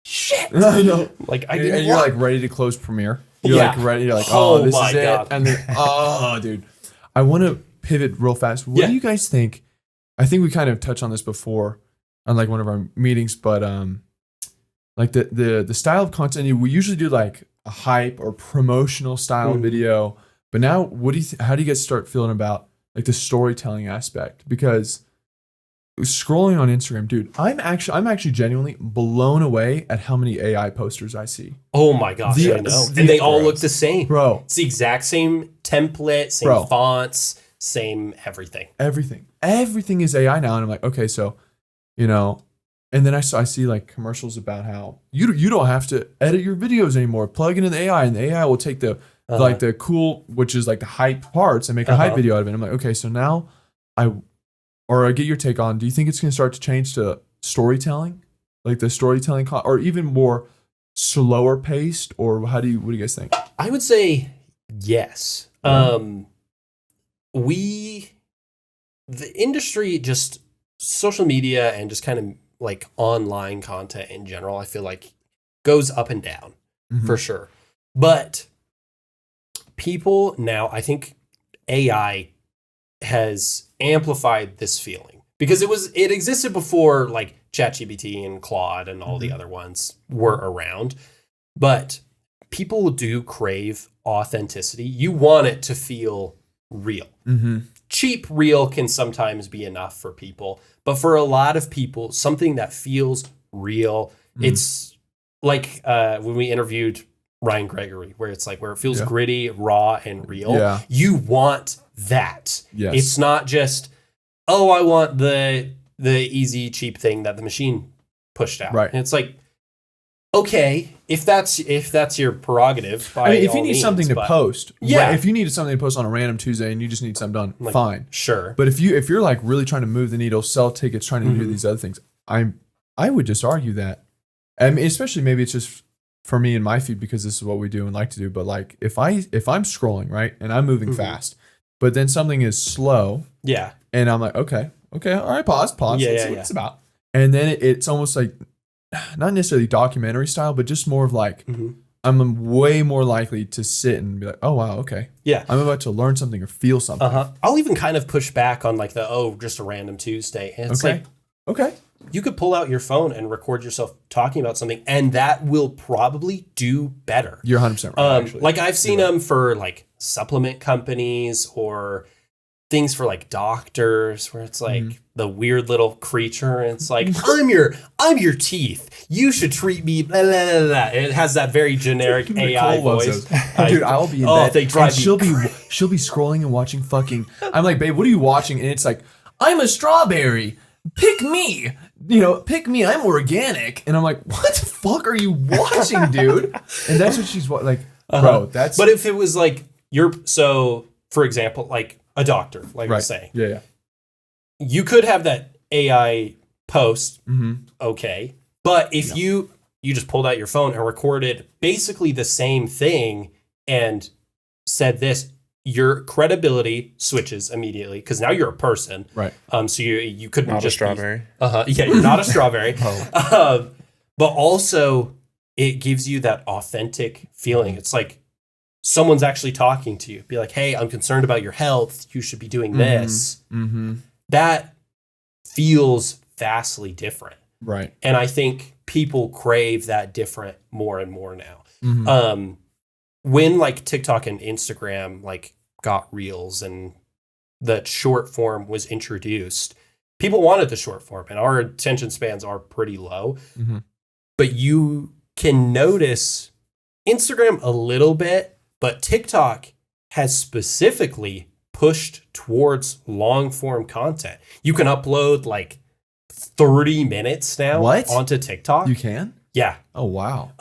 shit. I know. Like, and you're like ready to close Premiere. You're like ready. You're like, oh, this is God. It. And then, dude, I want to pivot real fast. What do you guys think? I think we kind of touched on this before on like one of our meetings, but, like the style of content, we usually do like a hype or promotional style video. But now, how do you guys start feeling about like the storytelling aspect? Because scrolling on Instagram, dude, I'm actually genuinely blown away at how many AI posters I see. Oh my gosh, I know. And they all look the same. Bro. It's the exact same template, same fonts, same everything. Everything is AI now. And I'm like, okay, so, you know, and then I see like commercials about how you don't have to edit your videos anymore. Plug it in the AI, and the AI will take the like the cool, which is like the hype parts, and make a hype video out of it. I'm like, okay, so now I get your take on. Do you think it's going to start to change to storytelling, like the storytelling, or even more slower paced, or what do you guys think? I would say yes. The industry, just social media, and just kind of like online content in general, I feel like goes up and down for sure. But people now, I think AI has amplified this feeling because it existed before like ChatGPT and Claude and all the other ones were around. But people do crave authenticity. You want it to feel real. Cheap real can sometimes be enough for people. But for a lot of people, something that feels real, it's like when we interviewed Ryan Gregory, where it's like where it feels gritty, raw, and real. Yeah. You want that. Yes. It's not just, oh, I want the easy, cheap thing that the machine pushed out. Right. And it's like, okay, if that's your prerogative, by if you need something to post, if you needed something to post on a random Tuesday and you just need something done, like, fine, sure. But if you're like really trying to move the needle, sell tickets, trying to do these other things, I would just argue that. I mean, especially maybe it's just for me and my feed because this is what we do and like to do. But like if I'm scrolling right and I'm moving fast, but then something is slow, and I'm like, okay, all right, pause, let's see what it's about, and then it's almost like. Not necessarily documentary style, but just more of like, I'm way more likely to sit and be like, oh, wow, okay. Yeah. I'm about to learn something or feel something. I'll even kind of push back on like just a random Tuesday. And it's like, okay. You could pull out your phone and record yourself talking about something, and that will probably do better. You're 100% right, actually. Like I've seen them for like supplement companies or things for like doctors where it's like the weird little creature and it's like I'm your teeth, you should treat me blah, blah, blah, blah. It has that very generic AI voice. Dude, I'll be in bed and she'll be scrolling and watching fucking, I'm like, babe, what are you watching? And it's like, I'm a strawberry, pick me, pick me, I'm organic. And I'm like, what the fuck are you watching, dude? And that's what she's like, bro, that's. But if it was like for example, like a doctor, like I was saying. Yeah. You could have that AI post, okay. But if you just pulled out your phone and recorded basically the same thing and said this, your credibility switches immediately because now you're a person. Right. So you couldn't not just a strawberry. Yeah, you're not a strawberry. But also it gives you that authentic feeling. It's like someone's actually talking to you. Be like, hey, I'm concerned about your health. You should be doing this. That feels vastly different. Right. And I think people crave that different more and more now. when like TikTok and Instagram like got reels and the short form was introduced, people wanted the short form, and our attention spans are pretty low. Mm-hmm. But you can notice Instagram a little bit, but TikTok has specifically pushed towards long form content. You can upload like 30 minutes now onto TikTok. You can? Yeah. Oh, wow.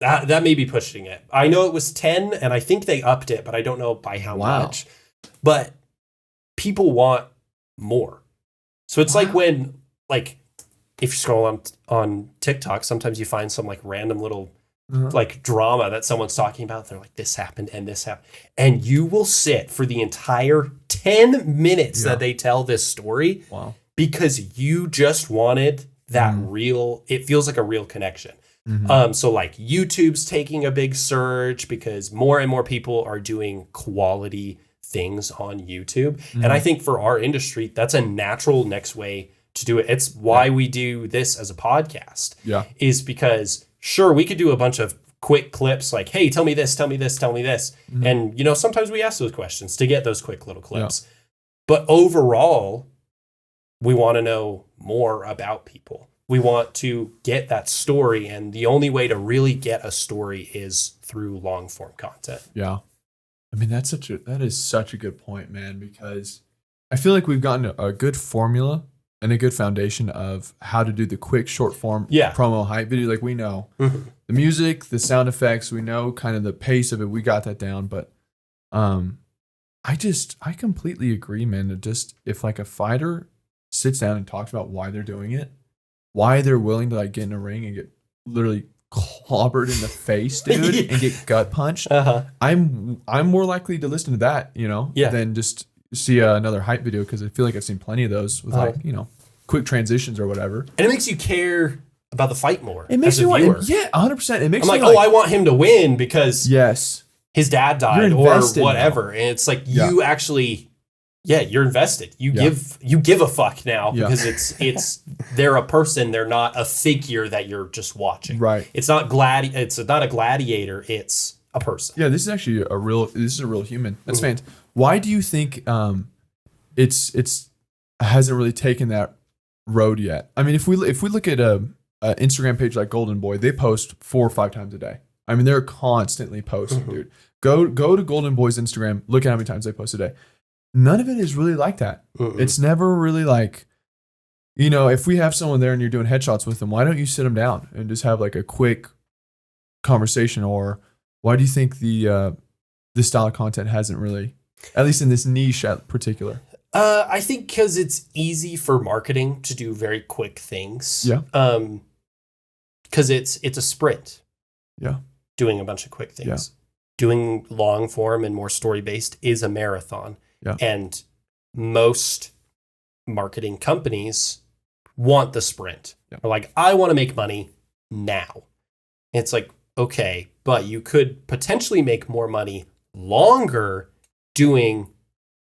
That may be pushing it. I know it was 10 and I think they upped it, but I don't know by how much. But people want more. So it's like when, like, if you scroll on TikTok, sometimes you find some like random little like drama that someone's talking about. They're like, this happened and this happened. And you will sit for the entire 10 minutes that they tell this story because you just wanted that real, it feels like a real connection. So like YouTube's taking a big surge because more and more people are doing quality things on YouTube. And I think for our industry, that's a natural next way to do it. It's why we do this as a podcast. Is because sure, we could do a bunch of quick clips like, hey, tell me this, tell me this, tell me this. And, you know, sometimes we ask those questions to get those quick little clips. But overall, we want to know more about people. We want to get that story. And the only way to really get a story is through long form content. Yeah. I mean, that is such a good point, man, because I feel like we've gotten a good formula and a good foundation of how to do the quick short form promo hype video. Like we know the music, the sound effects, we know kind of the pace of it. We got that down. But I completely agree, man. That just if like a fighter sits down and talks about why they're doing it, why they're willing to like get in a ring and get literally clobbered in the face, dude, and get gut punched, I'm more likely to listen to that, you know, than just see another hype video, because I feel like I've seen plenty of those with like, you know, quick transitions or whatever. And it makes you care about the fight more. It makes you want, 100%. It makes I'm like, oh, I want him to win because his dad died or whatever. And it's like you actually, you're invested. You give a fuck now because it's they're a person. They're not a figure that you're just watching. Right. It's not it's not a gladiator. It's a person. Yeah, this is actually a real human. That's fantastic. Why do you think it's hasn't really taken that road yet? I mean, if we look at a Instagram page like Golden Boy, they post 4 or 5 times a day. I mean, they're constantly posting, dude. Go to Golden Boy's Instagram, look at how many times they post a day. None of it is really like that. It's never really like, you know, if we have someone there and you're doing headshots with them, why don't you sit them down and just have like a quick conversation? Or why do you think this style of content hasn't really, at least in this niche at particular? I think because it's easy for marketing to do very quick things. Yeah. Because it's a sprint. Yeah. Doing a bunch of quick things. Yeah. Doing long form and more story based is a marathon. Yeah. And most marketing companies want the sprint. Yeah. They're like, I want to make money now. And it's like, okay, but you could potentially make more money longer doing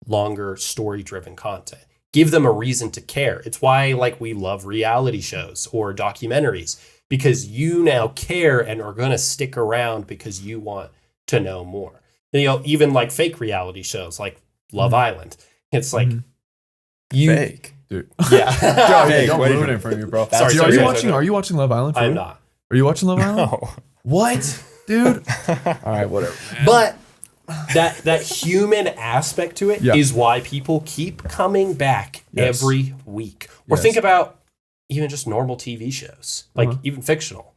longer story-driven content. Give them a reason to care. It's why like we love reality shows or documentaries, because you now care and are going to stick around because you want to know more. And, you know, even like fake reality shows like Love Island. It's like fake, dude. Yeah. Don't ruin it for me, bro. Sorry, are you watching Love Island? I'm not. Are you watching Love Island? No. What, dude? All right, whatever. Man. But that human aspect to it is why people keep coming back every week. Or think about even just normal TV shows, like even fictional.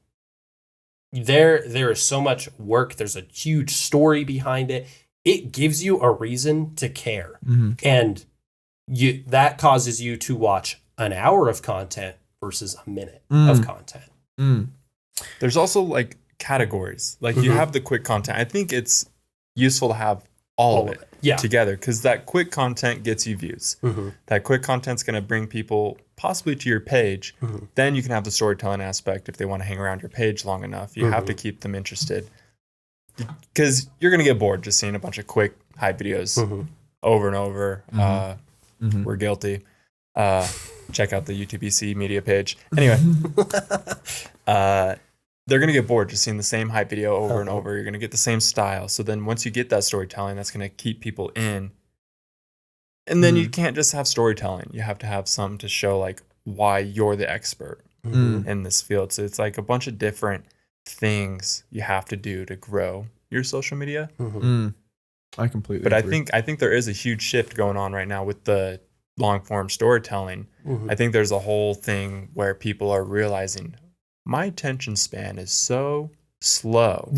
There is so much work. There's a huge story behind it. It gives you a reason to care. And that causes you to watch an hour of content versus a minute of content. There's also like categories. Like you have the quick content. I think it's useful to have all of it together, because that quick content gets you views. That quick content's going to bring people possibly to your page. Then you can have the storytelling aspect if they want to hang around your page long enough. You have to keep them interested, because you're going to get bored just seeing a bunch of quick hype videos over and over. We're guilty. Check out the UTBC media page. Anyway, they're going to get bored just seeing the same hype video over and over. You're going to get the same style. So then once you get that storytelling, that's going to keep people in. And then you can't just have storytelling. You have to have something to show like why you're the expert in this field. So it's like a bunch of different things you have to do to grow your social media. I completely agree. I think there is a huge shift going on right now with the long form storytelling. I think there's a whole thing where people are realizing my attention span is so slow.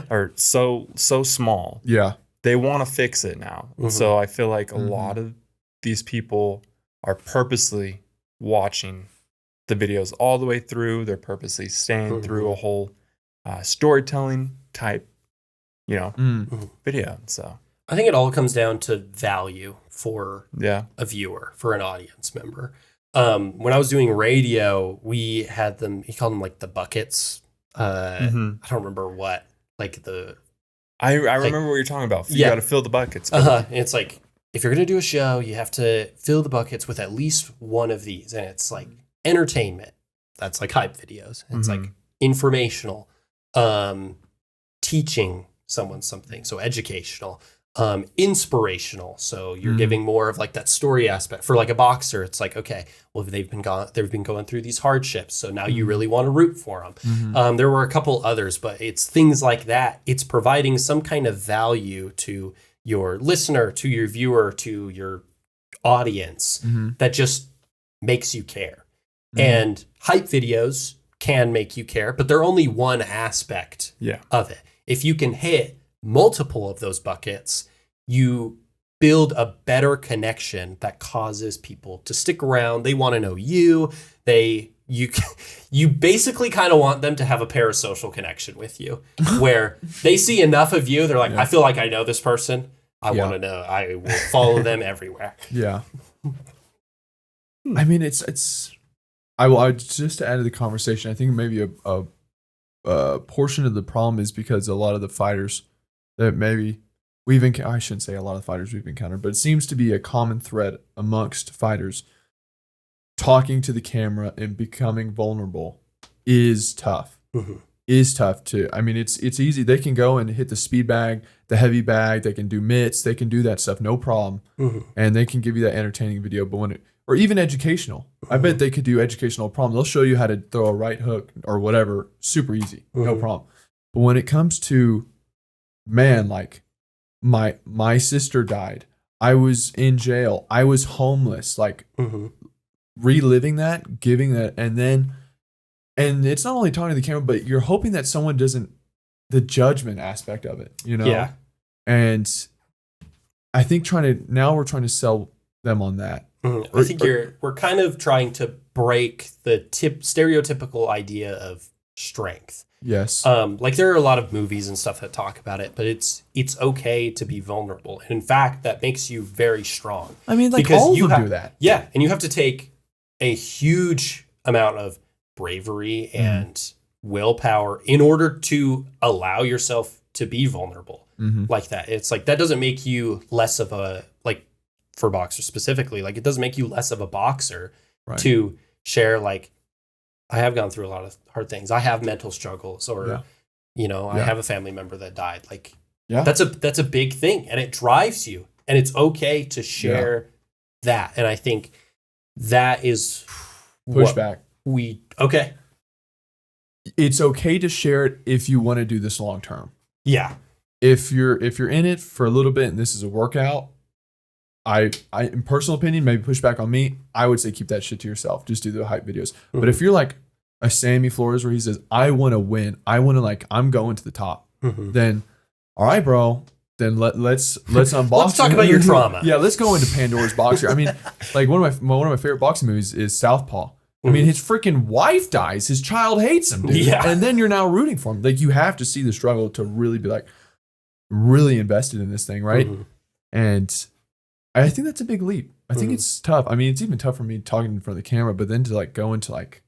Or so small. Yeah. They want to fix it now. So I feel like a lot of these people are purposely watching the videos all the way through. They're purposely staying through a whole storytelling type, video. So I think it all comes down to value for a viewer, for an audience member. When I was doing radio, we had them, he called them like the buckets. I don't remember what, like the... I remember what you're talking about. You got to fill the buckets. It's like, if you're going to do a show, you have to fill the buckets with at least one of these. And it's like entertainment. That's like hype videos. It's like informational, teaching someone something. So educational, inspirational. So you're giving more of like that story aspect. For like a boxer, it's like, okay, well, they've been going through these hardships. So now you really want to root for them. There were a couple others, but it's things like that. It's providing some kind of value to your listener, to your viewer, to your audience that just makes you care. And hype videos can make you care, but they're only one aspect of it. If you can hit multiple of those buckets, you build a better connection that causes people to stick around. They want to know you. You basically kind of want them to have a parasocial connection with you, where they see enough of you. They're like, I feel like I know this person. I want to know. I will follow them everywhere. Yeah. I mean, I just to add to the conversation, I think maybe a portion of the problem is because a lot of the fighters that maybe I shouldn't say a lot of fighters we've encountered, but it seems to be a common thread amongst fighters. Talking to the camera and becoming vulnerable is tough. Is tough too. I mean, it's easy. They can go and hit the speed bag, the heavy bag. They can do mitts. They can do that stuff, no problem. And they can give you that entertaining video. But or even educational, I bet they could do educational problem. They'll show you how to throw a right hook or whatever, super easy, no problem. But when it comes to, man, like my sister died. I was in jail. I was homeless. Like reliving that, giving that, and it's not only talking to the camera, but you're hoping that someone doesn't, the judgment aspect of it, Yeah. And I think we're trying to sell them on that. I think we're kind of trying to break the stereotypical idea of strength. Yes. Like there are a lot of movies and stuff that talk about it, but it's okay to be vulnerable. And in fact, that makes you very strong. I mean, like all of them do that. Yeah. And you have to take a huge amount of bravery and willpower in order to allow yourself to be vulnerable like that. It's like, that doesn't make you less of a, like for boxers specifically, like it doesn't make you less of a boxer to share, like, I have gone through a lot of hard things. I have mental struggles or, I have a family member that died. Like that's a big thing and it drives you and it's okay to share that. And I think that is pushback. Okay. It's okay to share it if you want to do this long term. Yeah. If you're in it for a little bit and this is a workout, I in personal opinion, maybe push back on me, I would say keep that shit to yourself. Just do the hype videos. But if you're like a Sammy Flores where he says, I want to win, I want to I'm going to the top, then all right, bro. Then let's unbox. Let's talk about your trauma. Yeah, let's go into Pandora's box here. I mean, like one of my favorite boxing movies is Southpaw. I mean, his freaking wife dies. His child hates him, dude. Yeah. And then you're now rooting for him. Like, you have to see the struggle to really be like, really invested in this thing, right? And I think that's a big leap. I think it's tough. I mean, it's even tough for me talking in front of the camera, but then to like go into like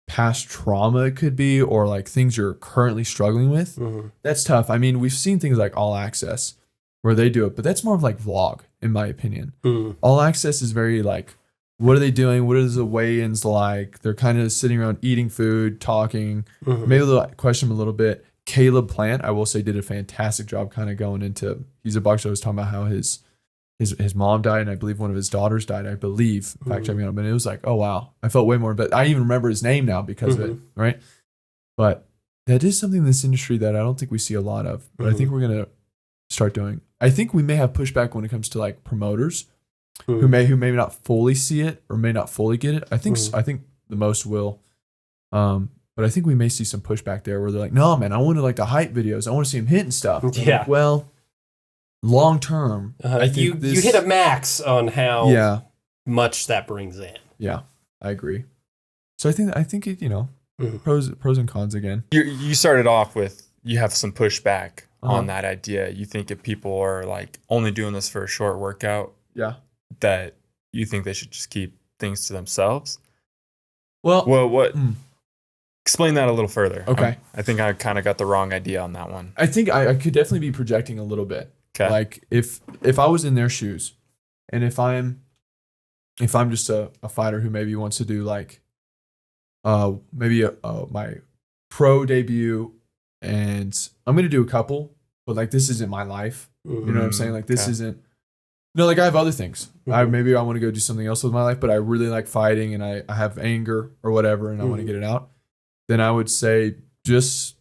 past trauma it could be, or like things you're currently struggling with, that's tough. I mean, we've seen things like All Access where they do it, but that's more of like vlog, in my opinion. All Access is very like what are they doing? What is the weigh-ins like? They're kind of sitting around eating food, talking. Maybe they'll question them a little bit. Caleb Plant, I will say, did a fantastic job kind of going into. He's a boxer. I was talking about how his mom died, and I believe one of his daughters died. I believe. Fact checking on, but it was like, oh wow, I felt way more. But I even remember his name now because of it, right? But that is something in this industry that I don't think we see a lot of. But I think we're gonna start doing. I think we may have pushback when it comes to like promoters who may not fully see it or may not fully get it. I think the most will. But I think we may see some pushback there where they're like, no, man, I want to like the hype videos. I want to see him hitting stuff. Yeah. Like, well, long term, I think you hit a max on how much that brings in. Yeah, I agree. So I think it, pros and cons again. You started off with you have some pushback on that idea. You think if people are like only doing this for a short workout, that you think they should just keep things to themselves. Well, what? Explain that a little further. Okay. I think I kind of got the wrong idea on that one. I think I could definitely be projecting a little bit. Okay. Like if I was in their shoes, and if I'm just a fighter who maybe wants to do like maybe my pro debut, and I'm gonna do a couple, but like this isn't my life. You know what I'm saying? Like this isn't. Like I have other things. Maybe I want to go do something else with my life, but I really like fighting, and I have anger or whatever, and I want to get it out. Then I would say just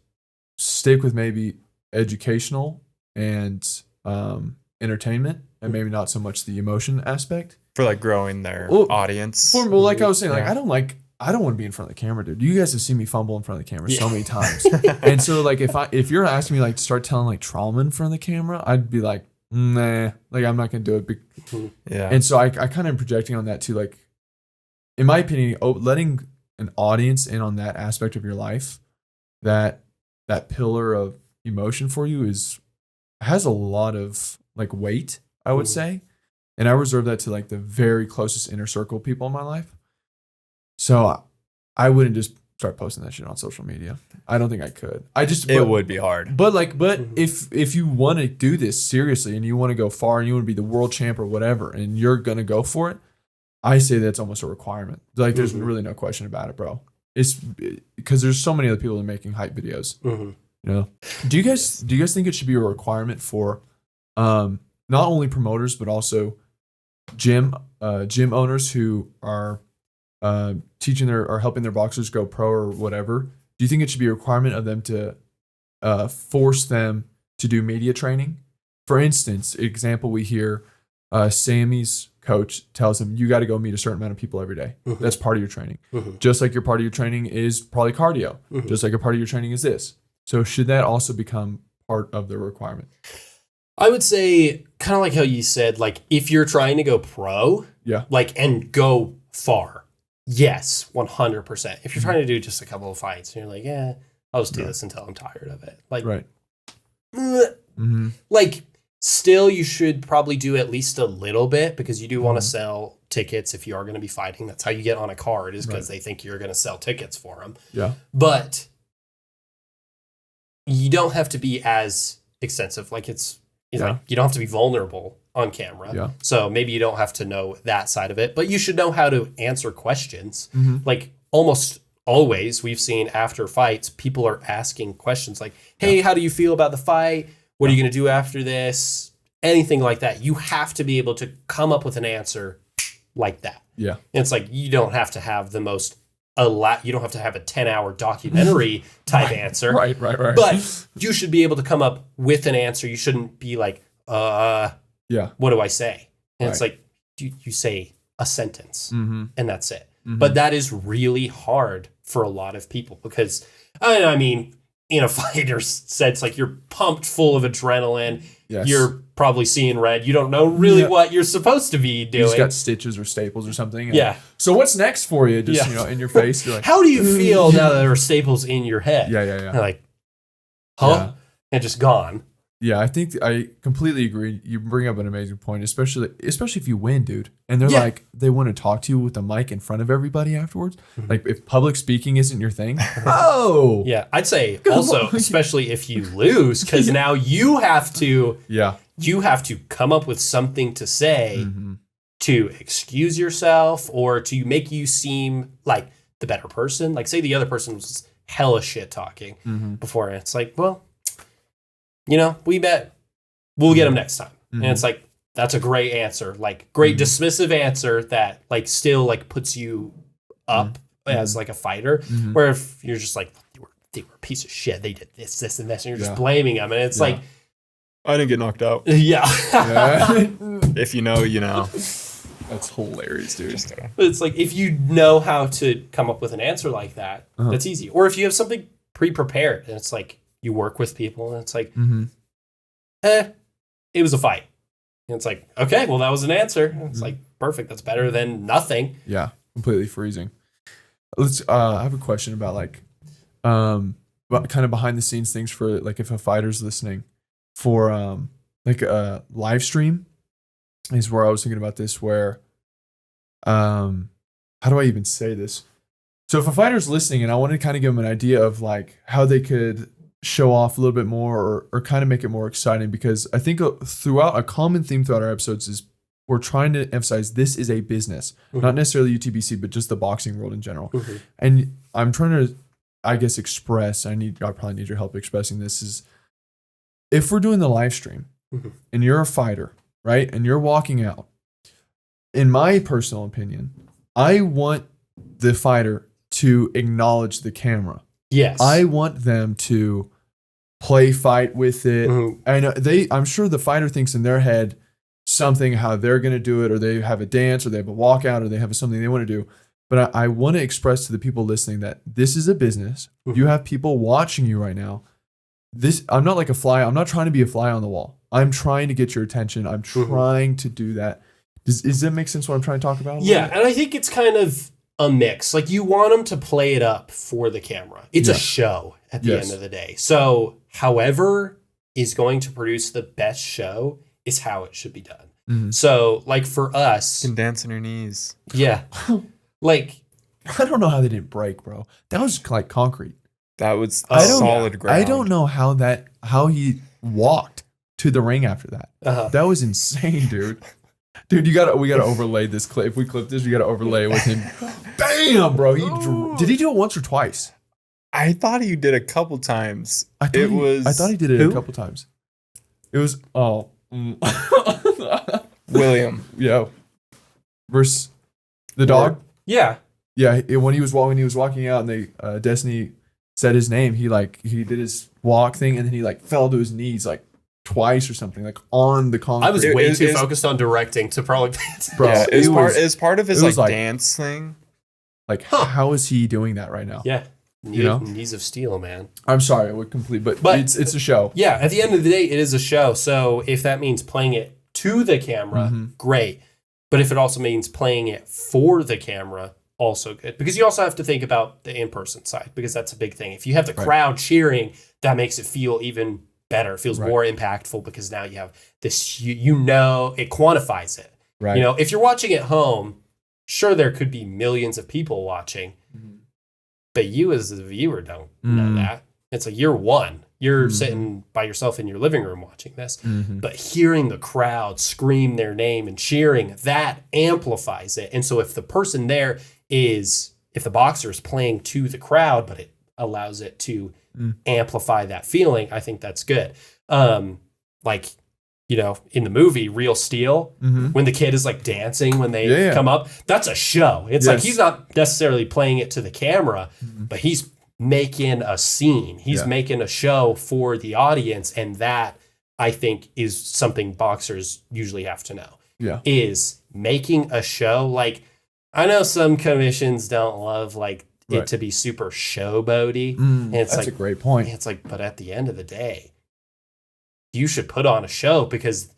stick with maybe educational and entertainment, and maybe not so much the emotion aspect for like growing their audience. Like I was saying, like I don't want to be in front of the camera, dude. You guys have seen me fumble in front of the camera so many times, and so like if you're asking me like to start telling like trauma in front of the camera, I'd be like, nah, like I'm not gonna do it. And so I kind of am projecting on that too. Like in my opinion, letting an audience in on that aspect of your life, that pillar of emotion for you has a lot of like weight, I would say. And I reserve that to like the very closest inner circle of people in my life. So I wouldn't just start posting that shit on social media. I don't think I could. It would be hard. But if you want to do this seriously and you want to go far and you want to be the world champ or whatever, and you're going to go for it, I say that's almost a requirement. Like there's really no question about it, bro. It's because there's so many other people that are making hype videos. Do you guys think it should be a requirement for not only promoters but also gym owners who are helping their boxers go pro or whatever? Do you think it should be a requirement of them to force them to do media training? For instance, example we hear, Sammy's coach tells him, you got to go meet a certain amount of people every day. That's part of your training. Just like your part of your training is probably cardio. Just like a part of your training is this. So should that also become part of the requirement? I would say kind of like how you said, like if you're trying to go pro, like and go far, yes, 100%. If you're trying to do just a couple of fights and you're like, I'll just do this until I'm tired of it. Like, like still you should probably do at least a little bit because you do want to sell tickets if you are going to be fighting. That's how you get on a card, is because they think you're going to sell tickets for them. Yeah. But you don't have to be as extensive. Like it's like you don't have to be vulnerable on camera. Yeah. So maybe you don't have to know that side of it, but you should know how to answer questions. Like almost always we've seen after fights, people are asking questions like, hey, how do you feel about the fight? What are you going to do after this? Anything like that. You have to be able to come up with an answer like that. Yeah. And it's like, you don't have to have you don't have to have a 10-hour documentary type answer. Right. But you should be able to come up with an answer. You shouldn't be like, what do I say? And it's like, you say a sentence and that's it. But that is really hard for a lot of people because, I mean, in a fighter's sense, like you're pumped full of adrenaline. Yes. You're probably seeing red. You don't know really what you're supposed to be doing. You just got stitches or staples or something. Yeah. So what's next for you? Just, in your face. You're like, how do you feel now that there are staples in your head? Yeah. You're like, huh? And just gone. Yeah, I think I completely agree. You bring up an amazing point, especially if you win, dude. And they're like, they want to talk to you with a mic in front of everybody afterwards. Like if public speaking isn't your thing, yeah, I'd say also, especially if you lose, because now you have to come up with something to say to excuse yourself or to make you seem like the better person. Like, say the other person was hella shit talking before, and it's like, well, we bet we'll get them next time. And it's like, that's a great answer, like great dismissive answer that like still like puts you up as like a fighter. Where if you're just like, they were a piece of shit, they did this, and this, and you're just blaming them, and it's like, I didn't get knocked out. Yeah. If you know, you know. That's hilarious, dude. It's like, if you know how to come up with an answer like that, that's easy. Or if you have something pre-prepared, and it's like, you work with people, and it's like, it was a fight. And it's like, okay, well, that was an answer. And it's like, perfect. That's better than nothing. Yeah, completely freezing. Let's. I have a question about like, kind of behind the scenes things for like if a fighter's listening, for like a live stream, is where I was thinking about this. Where, how do I even say this? So if a fighter's listening, and I want to kind of give them an idea of like how they could show off a little bit more or kind of make it more exciting, because I think throughout a common theme throughout our episodes is we're trying to emphasize this is a business, not necessarily UTBC, but just the boxing world in general. And I'm trying to, I guess, express, I probably need your help expressing this, is if we're doing the live stream and you're a fighter, right? And you're walking out, in my personal opinion, I want the fighter to acknowledge the camera. Yes. I want them to play fight with it. I know I'm sure the fighter thinks in their head something, how they're going to do it, or they have a dance, or they have a walkout, or they have something they want to do. But I want to express to the people listening that this is a business. You have people watching you right now. I'm not like a fly. I'm not trying to be a fly on the wall. I'm trying to get your attention. I'm trying to do that. Does that make sense what I'm trying to talk about? Yeah. And I think it's kind of a mix. Like, you want them to play it up for the camera. It's a show at the end of the day. So however is going to produce the best show is how it should be done. So like for us, you can dance on your knees. Yeah. Like, I don't know how they didn't break, bro. That was like concrete. That was solid ground. I don't know how he walked to the ring after that. That was insane, dude. Dude, we gotta overlay this clip. If we clip this, we gotta overlay it with him. Bam, bro. Did he do it once or twice? I thought he did a couple times. I thought he did it a couple times. It was William. Yeah. Versus the dog. Yeah. Yeah. When he was walking out, and they Destiny said his name, he did his walk thing, and then he like fell to his knees like twice or something, like on the concrete. I was way too focused on directing to probably. Bro, yeah, it's part of his like dance thing. Like, how is he doing that right now? Yeah, knees of steel, man. I'm sorry, I would complete, but it's a show. Yeah, at the end of the day, it is a show. So if that means playing it to the camera, great. But if it also means playing it for the camera, also good. Because you also have to think about the in-person side, because that's a big thing. If you have the crowd cheering, that makes it feel even better. It feels more impactful, because now you have this, it quantifies it. Right. If you're watching at home, sure, there could be millions of people watching, but you as the viewer don't know that. It's like, you're one. You're sitting by yourself in your living room watching this, but hearing the crowd scream their name and cheering, that amplifies it. And so if the person there if the boxer is playing to the crowd, but it allows it to amplify that feeling, I think that's good. Like, in the movie Real Steel, when the kid is like dancing when they come up, that's a show. It's like, he's not necessarily playing it to the camera, but he's making a scene. He's making a show for the audience. And that, I think, is something boxers usually have to know. Yeah. Is making a show. Like, I know some commissions don't love like it to be super showboaty. And it's that's a great point. It's like, but at the end of the day, you should put on a show, because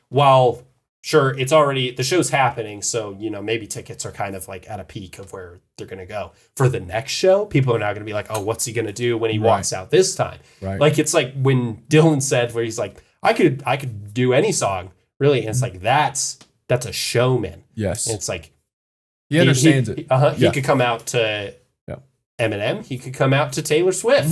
while sure, it's already, the show's happening, so maybe tickets are kind of like at a peak of where they're going to go. For the next show, people are now going to be like, oh, what's he going to do when he walks out this time? Right. Like, it's like when Dylan said, where he's like, I could do any song, really. And it's like, that's a showman. Yes. And it's like, he understands it. He could come out to Eminem. He could come out to Taylor Swift.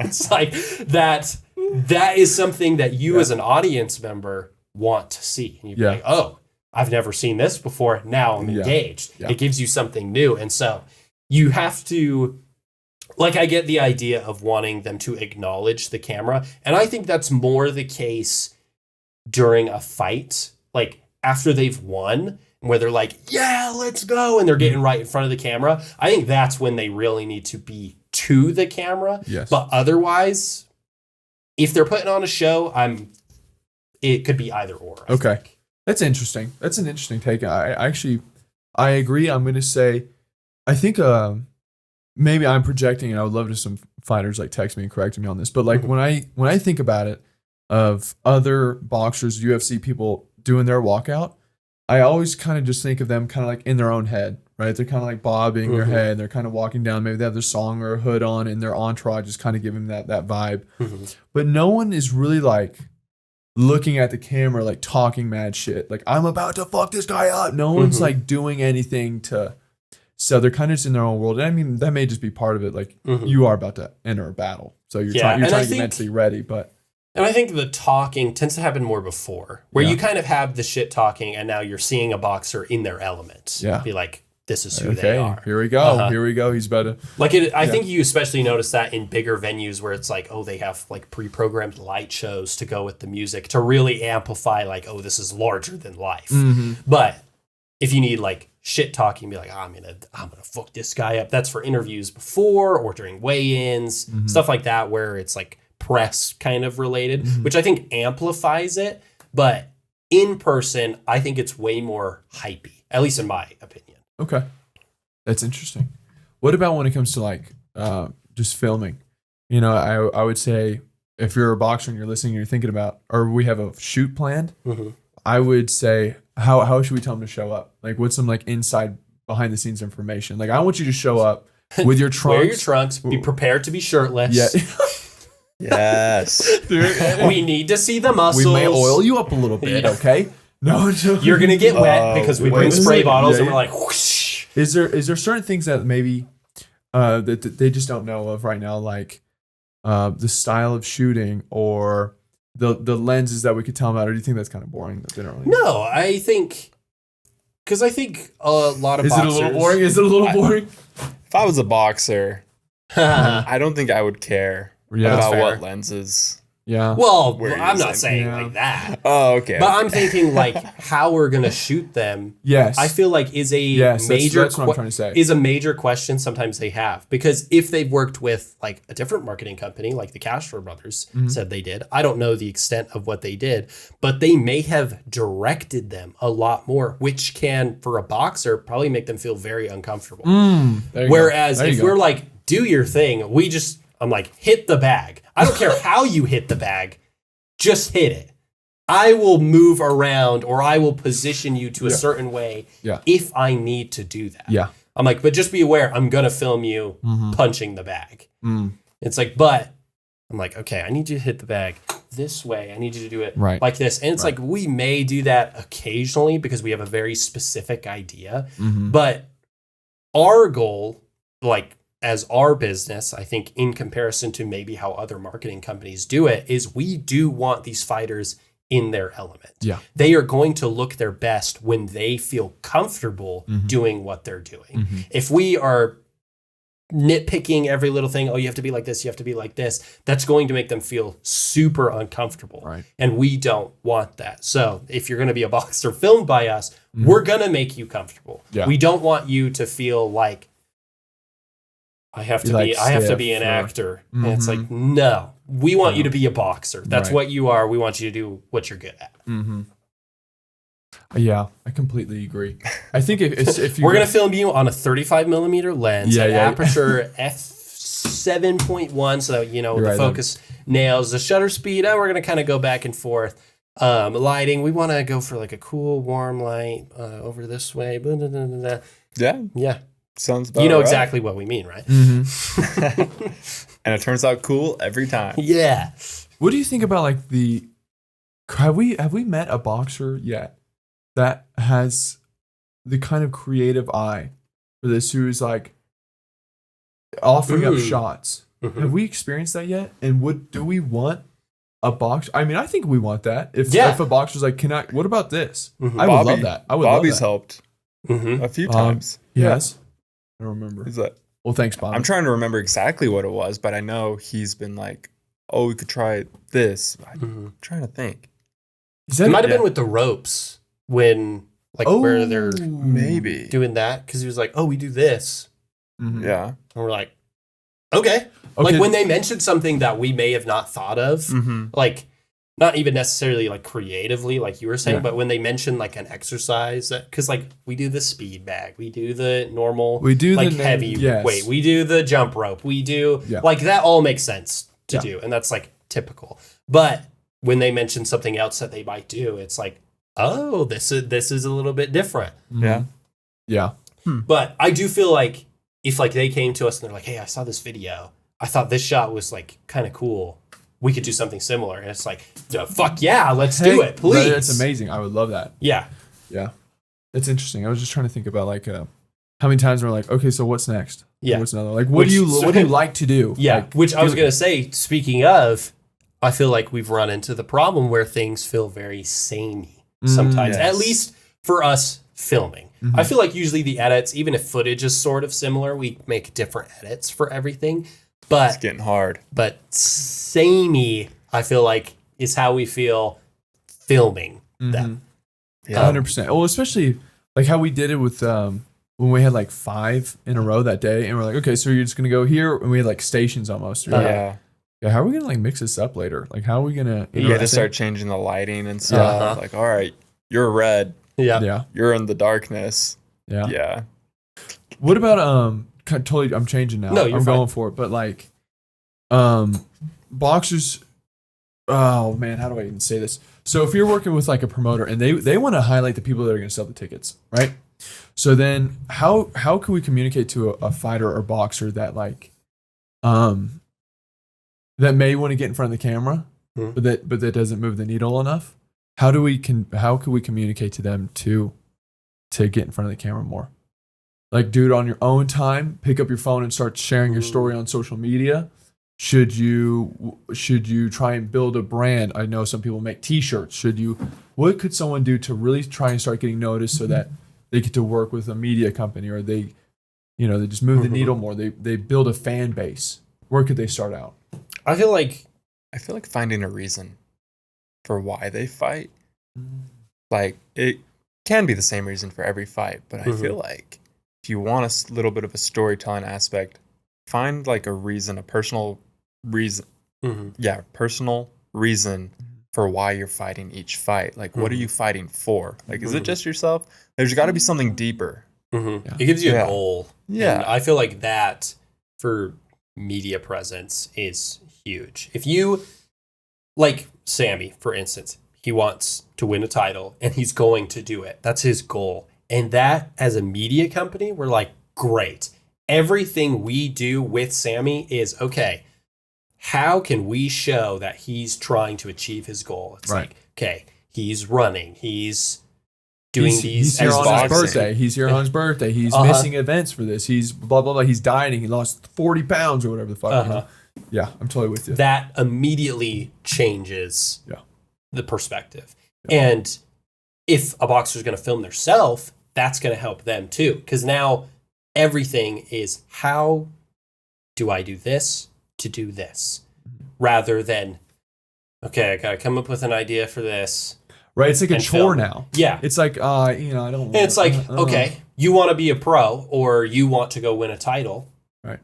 It's like that is something that you as an audience member want to see. And you'd be like, oh, I've never seen this before. Now I'm engaged. Yeah. It gives you something new. And so you have to, like, I get the idea of wanting them to acknowledge the camera. And I think that's more the case during a fight, like after they've won, where they're like, yeah, let's go. And they're getting right in front of the camera. I think that's when they really need to be to the camera. Yes. But otherwise, if they're putting on a show, it could be either or. I think. That's interesting. That's an interesting take. I agree. I'm going to say, I think maybe I'm projecting, and I would love to some fighters like text me and correct me on this. But like when I think about it, of other boxers, UFC people doing their walkout, I always kind of just think of them kind of like in their own head, right? They're kind of like bobbing their head. They're kind of walking down. Maybe they have their song or a hood on, and their entourage is kind of giving that vibe. But no one is really like looking at the camera, like talking mad shit. Like, I'm about to fuck this guy up. No one's like doing anything to. So they're kind of just in their own world. And I mean, that may just be part of it. Like, you are about to enter a battle, so you're trying to get mentally ready. And I think the talking tends to happen more before, where you kind of have the shit talking, and now you're seeing a boxer in their element. Yeah. Be like, this is who they are. Here we go. Here we go. He's better. Like, I think you especially notice that in bigger venues where it's like, oh, they have like pre-programmed light shows to go with the music to really amplify, like, oh, this is larger than life. But if you need like shit talking, be like, oh, I'm gonna fuck this guy up. That's for interviews before or during weigh-ins, stuff like that, where it's like press kind of related, which I think amplifies it. But in person, I think it's way more hypey, at least in my opinion. Okay. That's interesting. What about when it comes to like just filming? You know, I would say if you're a boxer and you're listening and you're thinking about, or we have a shoot planned, I would say, how should we tell them to show up? Like, what's some like inside behind the scenes information? Like, I want you to show up with your trunks. Wear your trunks. Be prepared to be shirtless. Yeah. Yes. We need to see the muscles. We may oil you up a little bit, okay? No, you're gonna get wet because we bring spray bottles and we're like, whoosh. Is there certain things that maybe that they just don't know of right now, like the style of shooting or the lenses that we could tell them about, or do you think that's kind of boring that they don't really know? No, I think a lot of boxers... Is it a little boring? If I was a boxer, I don't think I would care about what lenses. Yeah. Well, I'm not saying like that. Oh, okay. But I'm thinking like how we're gonna shoot them. Yes. I feel like is a major. That's what I'm trying to say. Is a major question sometimes they have, because if they've worked with like a different marketing company, like the Castro brothers said they did. I don't know the extent of what they did, but they may have directed them a lot more, which can, for a boxer, probably make them feel very uncomfortable. Whereas if we're like, do your thing, I'm like, hit the bag. I don't care how you hit the bag. Just hit it. I will move around, or I will position you to a certain way if I need to do that. Yeah. I'm like, but just be aware, I'm going to film you punching the bag. It's like, but I'm like, okay, I need you to hit the bag this way. I need you to do it like this. And it's like, we may do that occasionally because we have a very specific idea. But our goal, like, as our business, I think in comparison to maybe how other marketing companies do it, is we do want these fighters in their element. Yeah. They are going to look their best when they feel comfortable doing what they're doing. If we are nitpicking every little thing, oh, you have to be like this, you have to be like this, that's going to make them feel super uncomfortable. Right. And we don't want that. So if you're going to be a boxer filmed by us, we're going to make you comfortable. Yeah. We don't want you to feel like, I have to be an actor. And it's like, no, we want you to be a boxer. That's what you are. We want you to do what you're good at. Yeah, I completely agree. I think if we're going to film you on a 35 millimeter lens, aperture f7.1, so that, the focus nails the shutter speed. We're going to kind of go back and forth. Lighting, we want to go for like a cool, warm light over this way. Yeah. Sounds about right. Exactly what we mean, right? And it turns out cool every time. Yeah. What do you think about like have we met a boxer yet that has the kind of creative eye for this, who is like offering up shots? Have we experienced that yet? And do we want a box. I mean, I think we want that. If a boxer's like, what about this? Mm-hmm. I would love that. Bobby's helped a few times. Yes. I don't remember. He's like, well, thanks, Bobby. I'm trying to remember exactly what it was, but I know he's been like, oh, we could try this. I'm trying to think. It might have been with the ropes when, where they're maybe doing that. Because he was like, oh, we do this. Mm-hmm. Yeah. And we're like, okay. Like when they mentioned something that we may have not thought of, like not even necessarily like creatively, like you were saying, but when they mention like an exercise, because like we do the speed bag, we do the normal, we do like heavy weight, we do the jump rope, we do like that all makes sense to do. And that's like typical. But when they mention something else that they might do, it's like, oh, this is a little bit different. Yeah. Yeah. But I do feel like if like they came to us and they're like, hey, I saw this video. I thought this shot was like kind of cool. We could do something similar. And it's like, fuck yeah, let's do it, please. That's amazing. I would love that. Yeah. Yeah. It's interesting. I was just trying to think about like how many times we're like, okay, so what's next? Yeah. What's another? Like, what do you like to do? Yeah. Like, which I was going to say, speaking of, I feel like we've run into the problem where things feel very samey sometimes, at least for us filming. I feel like usually the edits, even if footage is sort of similar, we make different edits for everything. But it's getting hard. But samey, I feel like, is how we feel filming them. Yeah, 100%. Well, especially like how we did it with when we had like 5 in a row that day, and we're like, okay, so you're just gonna go here, and we had like stations almost. Yeah. How are we gonna like mix this up later? Like, how are we gonna? You had to start changing the lighting and stuff. Like, all right, you're red. Yeah. You're in the darkness. Yeah. Yeah. What about totally, I'm changing now. No, you're I'm fine. going for it. But like, boxers. Oh man, how do I even say this? So if you're working with like a promoter and they want to highlight the people that are going to sell the tickets, right? So then how can we communicate to a fighter or boxer that like, that may want to get in front of the camera, but that doesn't move the needle enough? How can we communicate to them to get in front of the camera more? Like, do it on your own time. Pick up your phone and start sharing your story on social media. Should you try and build a brand? I know some people make T-shirts. What could someone do to really try and start getting noticed so that they get to work with a media company, or they just move the needle more? They build a fan base. Where could they start out? I feel like finding a reason for why they fight. Like, it can be the same reason for every fight, but I feel like if you want a little bit of a storytelling aspect, find like a reason, a personal reason. Personal reason for why you're fighting each fight. Like, what are you fighting for? Like, is it just yourself? There's got to be something deeper. It gives you a goal. Yeah. And I feel like that for media presence is huge. If you, like Sammy, for instance, he wants to win a title and he's going to do it. That's his goal. And that, as a media company, we're like, great. Everything we do with Sammy is, okay, how can we show that he's trying to achieve his goal? It's like, okay, he's running. He's doing He's here on his birthday. He's here on his birthday. He's missing events for this. He's blah, blah, blah. He's dieting. He lost 40 pounds or whatever the fuck. Yeah, I'm totally with you. That immediately changes the perspective. And if a boxer is going to film themselves, that's going to help them too. Because now everything is, how do I do this to do this? Rather than, okay, I got to come up with an idea for this. Right, it's like a chore now. Yeah. It's like, I don't want to. It's like, okay, you want to be a pro or you want to go win a title. Right.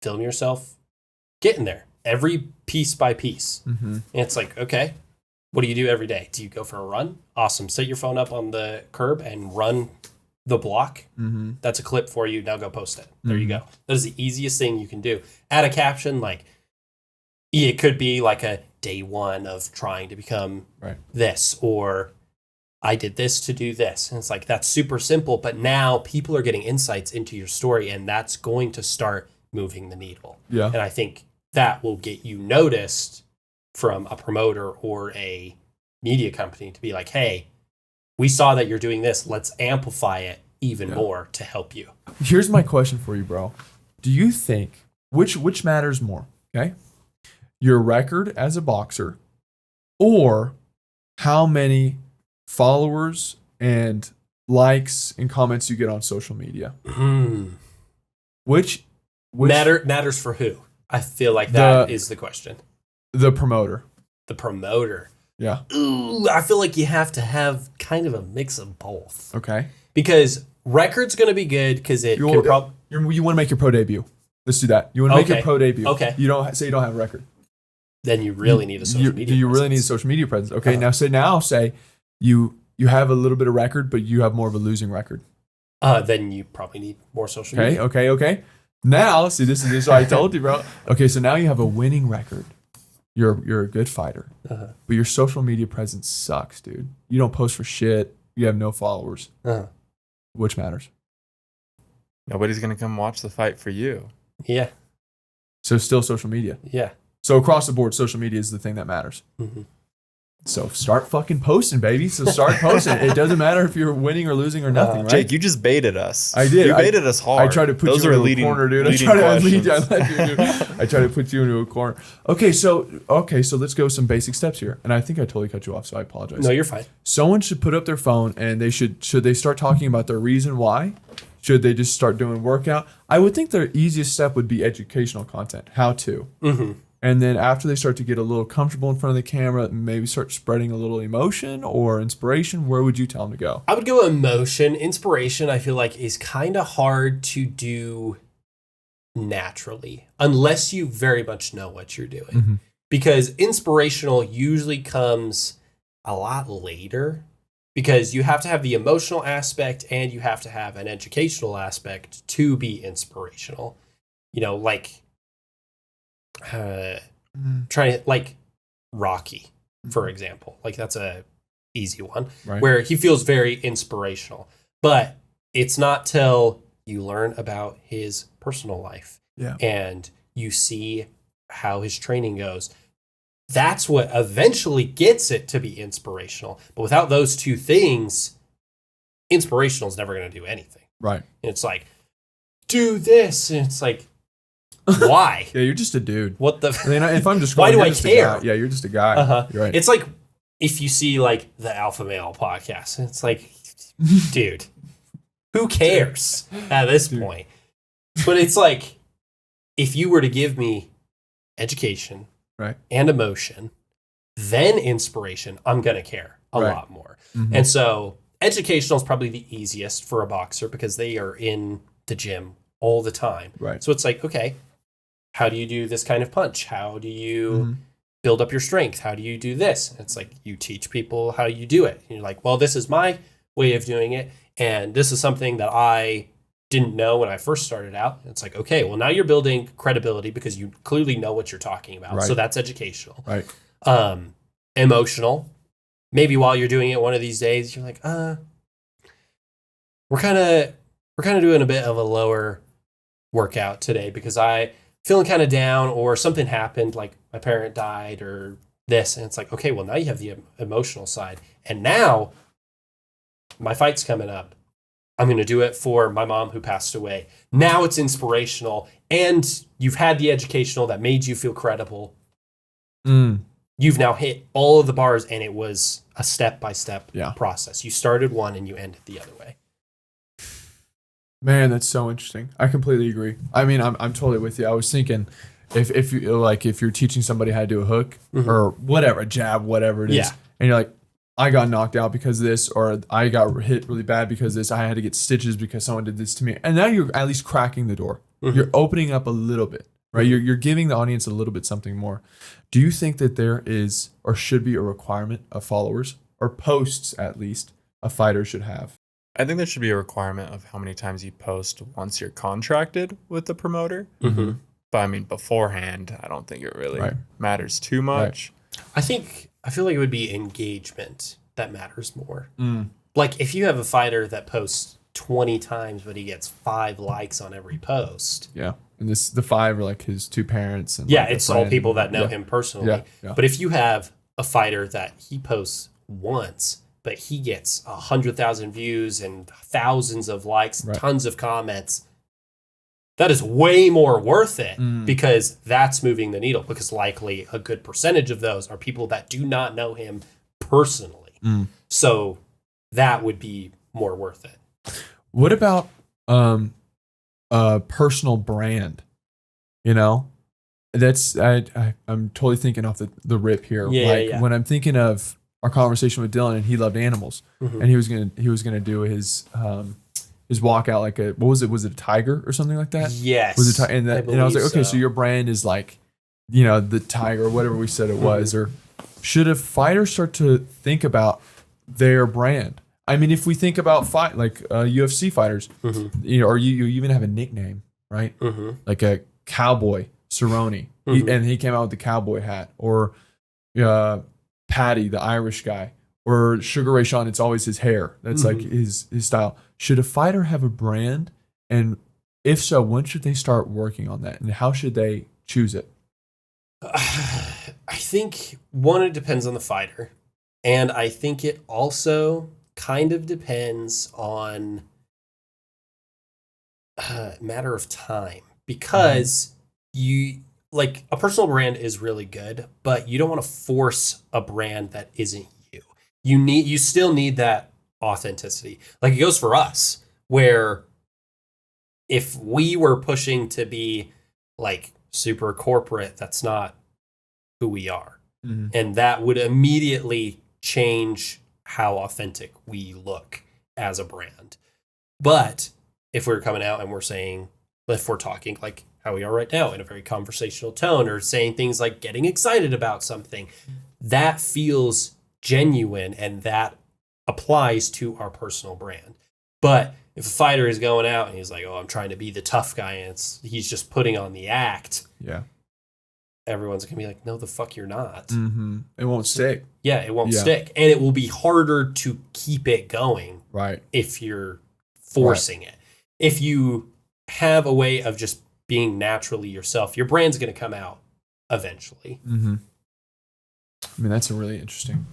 Film yourself getting there, every piece by piece. And it's like, okay, what do you do every day? Do you go for a run? Awesome. Set your phone up on the curb and run the block. That's a clip for you. Now go post it. There you go. That is the easiest thing you can do. Add a caption, like, it could be like a day 1 of trying to become this, or I did this to do this. And it's like, that's super simple, but now people are getting insights into your story, and that's going to start moving the needle. Yeah. And I think that will get you noticed from a promoter or a media company to be like, hey, we saw that you're doing this. Let's amplify it even more to help you. Here's my question for you, bro. Do you think which matters more? Okay. Your record as a boxer or how many followers and likes and comments you get on social media. Which matters for who? I feel like that is the question. The promoter. The promoter. Yeah. Ooh, I feel like you have to have kind of a mix of both. Okay. Because record's going to be good because you want to make your pro debut. Let's do that. You want to make your pro debut. Okay. You don't have a record. Then you really need a social media. You really need a social media presence. Okay. Now say you have a little bit of record, but you have more of a losing record. Then you probably need more social media. Okay. Now, see, this is what I told you, bro. Okay, so now you have a winning record. You're a good fighter, but your social media presence sucks, dude. You don't post for shit. You have no followers. Which matters? Nobody's gonna come watch the fight for you. Yeah. So still social media. Yeah. So across the board, social media is the thing that matters. So start fucking posting, baby. So start posting. It doesn't matter if you're winning or losing or nothing, right? Jake, you just baited us. I did. You baited us hard. I tried to put you into a corner, dude. I tried to put you into a corner. Okay, so let's go some basic steps here. And I think I totally cut you off, so I apologize. No, you're fine. Someone should put up their phone and they should they start talking about their reason why? Should they just start doing workout? I would think their easiest step would be educational content, how to. And then after they start to get a little comfortable in front of the camera, maybe start spreading a little emotion or inspiration, where would you tell them to go? I would go emotion. Inspiration, I feel like, is kind of hard to do naturally unless you very much know what you're doing. Because inspirational usually comes a lot later because you have to have the emotional aspect and you have to have an educational aspect to be inspirational. You know, like... trying like Rocky, for example, like that's a easy one, right? Where he feels very inspirational, but it's not till you learn about his personal life and you see how his training goes. That's what eventually gets it to be inspirational. But without those two things, inspirational is never going to do anything. Right. And it's like, do this. And it's like, why? Yeah, you're just a dude. What the? If I'm just why do I care? Yeah, you're just a guy. You're right. It's like if you see like the Alpha Male podcast, and it's like, dude, who cares at this point? But it's like if you were to give me education, right, and emotion, then inspiration, I'm gonna care a lot more. And so educational is probably the easiest for a boxer because they are in the gym all the time. Right. So it's like, okay, how do you do this kind of punch? How do you build up your strength? How do you do this? And it's like you teach people how you do it. And you're like, well, this is my way of doing it. And this is something that I didn't know when I first started out. And it's like, okay, well, now you're building credibility because you clearly know what you're talking about. Right. So that's educational. Right. Emotional. Maybe while you're doing it one of these days, you're like, we're kind of doing a bit of a lower workout today because I feeling kind of down or something happened, like my parent died or this. And it's like, okay, well, now you have the emotional side. And now my fight's coming up. I'm going to do it for my mom who passed away. Now it's inspirational and you've had the educational that made you feel credible. You've now hit all of the bars and it was a step-by-step process. You started one and you ended the other way. Man, that's so interesting. I completely agree. I mean, I'm totally with you. I was thinking if you're teaching somebody how to do a hook or whatever, a jab, whatever it is, and you're like, I got knocked out because of this, or I got hit really bad because of this, I had to get stitches because someone did this to me. And now you're at least cracking the door. You're opening up a little bit, right? You're giving the audience a little bit something more. Do you think that there is or should be a requirement of followers or posts, at least, a fighter should have? I think there should be a requirement of how many times you post once you're contracted with the promoter. But I mean, beforehand, I don't think it really matters too much. Right. I feel like it would be engagement that matters more. Like if you have a fighter that posts 20 times, but he gets 5 likes on every post. Yeah. And the 5 are like his 2 parents. And like it's all people that know him personally. Yeah. But if you have a fighter that he posts once, but he gets 100,000 views and thousands of likes, tons of comments, that is way more worth it because that's moving the needle, because likely a good percentage of those are people that do not know him personally. So that would be more worth it. What about a personal brand? You know, that's I'm totally thinking off the rip here. When I'm thinking of our conversation with Dylan, and he loved animals, and he was gonna do his walkout like what was it? Was it a tiger or something like that? Yes. Was it and I was like, okay, so your brand is like, the tiger or whatever we said it was, or should a fighter start to think about their brand? I mean, if we think about UFC fighters, or you even have a nickname, right? Like a Cowboy Cerrone, and he came out with the cowboy hat, or Paddy, the Irish guy, or Sugar Ray Sean. It's always his hair. That's like his style. Should a fighter have a brand? And if so, when should they start working on that? And how should they choose it? I think, one, it depends on the fighter. And I think it also kind of depends on a matter of time. Because like a personal brand is really good, but you don't want to force a brand that isn't you. You still need that authenticity. Like it goes for us, where if we were pushing to be like super corporate, that's not who we are. And that would immediately change how authentic we look as a brand. But if we're coming out and we're saying, if we're talking like how we are right now in a very conversational tone, or saying things like getting excited about something, that feels genuine and that applies to our personal brand. But if a fighter is going out and he's like, oh, I'm trying to be the tough guy, and he's just putting on the act, everyone's gonna be like, no, the fuck you're not. It won't stick. Yeah, it won't stick. And it will be harder to keep it going, right, if you're forcing it. If you have a way of just being naturally yourself, your brand's going to come out eventually. I mean, that's a really interesting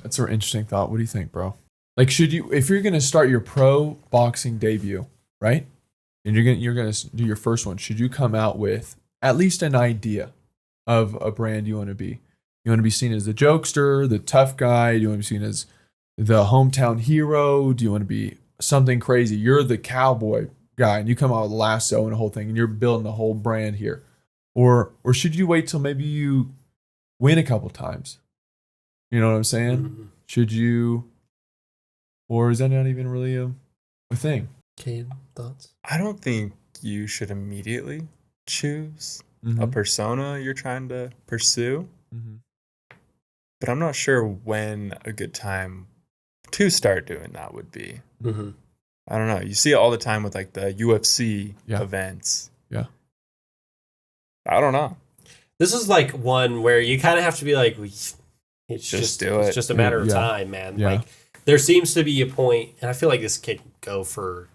thought. What do you think, bro? Like, should you, if you're going to start your pro boxing debut, right, and you're going to do your first one, should you come out with at least an idea of a brand you want to be? You want to be seen as the jokester, the tough guy? Do you want to be seen as the hometown hero? Do you want to be something crazy? You're the cowboy guy, and you come out with a lasso and a whole thing, and you're building the whole brand here. Or should you wait till maybe you win a couple times? You know what I'm saying? Should you, or is that not even really a thing? Kane, thoughts? I don't think you should immediately choose a persona you're trying to pursue. But I'm not sure when a good time to start doing that would be. I don't know. You see it all the time with like the UFC events. Yeah. I don't know. This is like one where you kind of have to be like, it's just do it. It's just a matter of time, man. Like there seems to be a point, and I feel like this can go for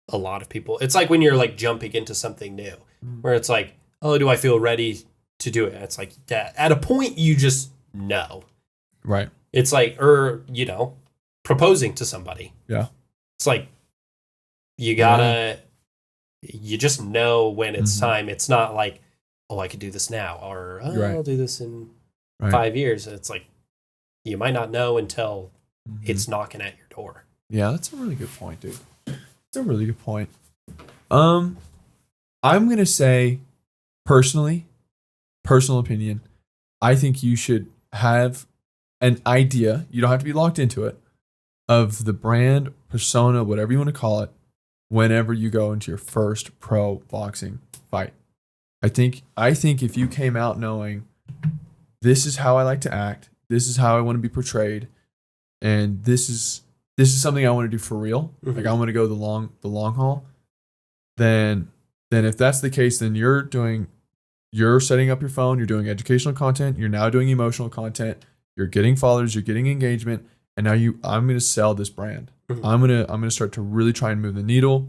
a lot of people. It's like when you're like jumping into something new, where it's like, oh, do I feel ready to do it? And it's like at a point you just know. Right. It's like, proposing to somebody. Yeah. It's like, you just know when it's time. It's not like, oh, I could do this now, or I'll do this in 5 years. It's like, you might not know until it's knocking at your door. Yeah, that's a really good point, dude. That's a really good point. I'm going to say, personal opinion, I think you should have an idea. You don't have to be locked into it, of the brand, persona, whatever you want to call it, whenever you go into your first pro boxing fight. I think if you came out knowing, this is how I like to act, this is how I want to be portrayed, and this is something I want to do for real, like I want to go the long haul, then if that's the case, then you're setting up your phone, you're doing educational content, you're now doing emotional content, you're getting followers, you're getting engagement. And now I'm going to sell this brand. I'm going to start to really try and move the needle,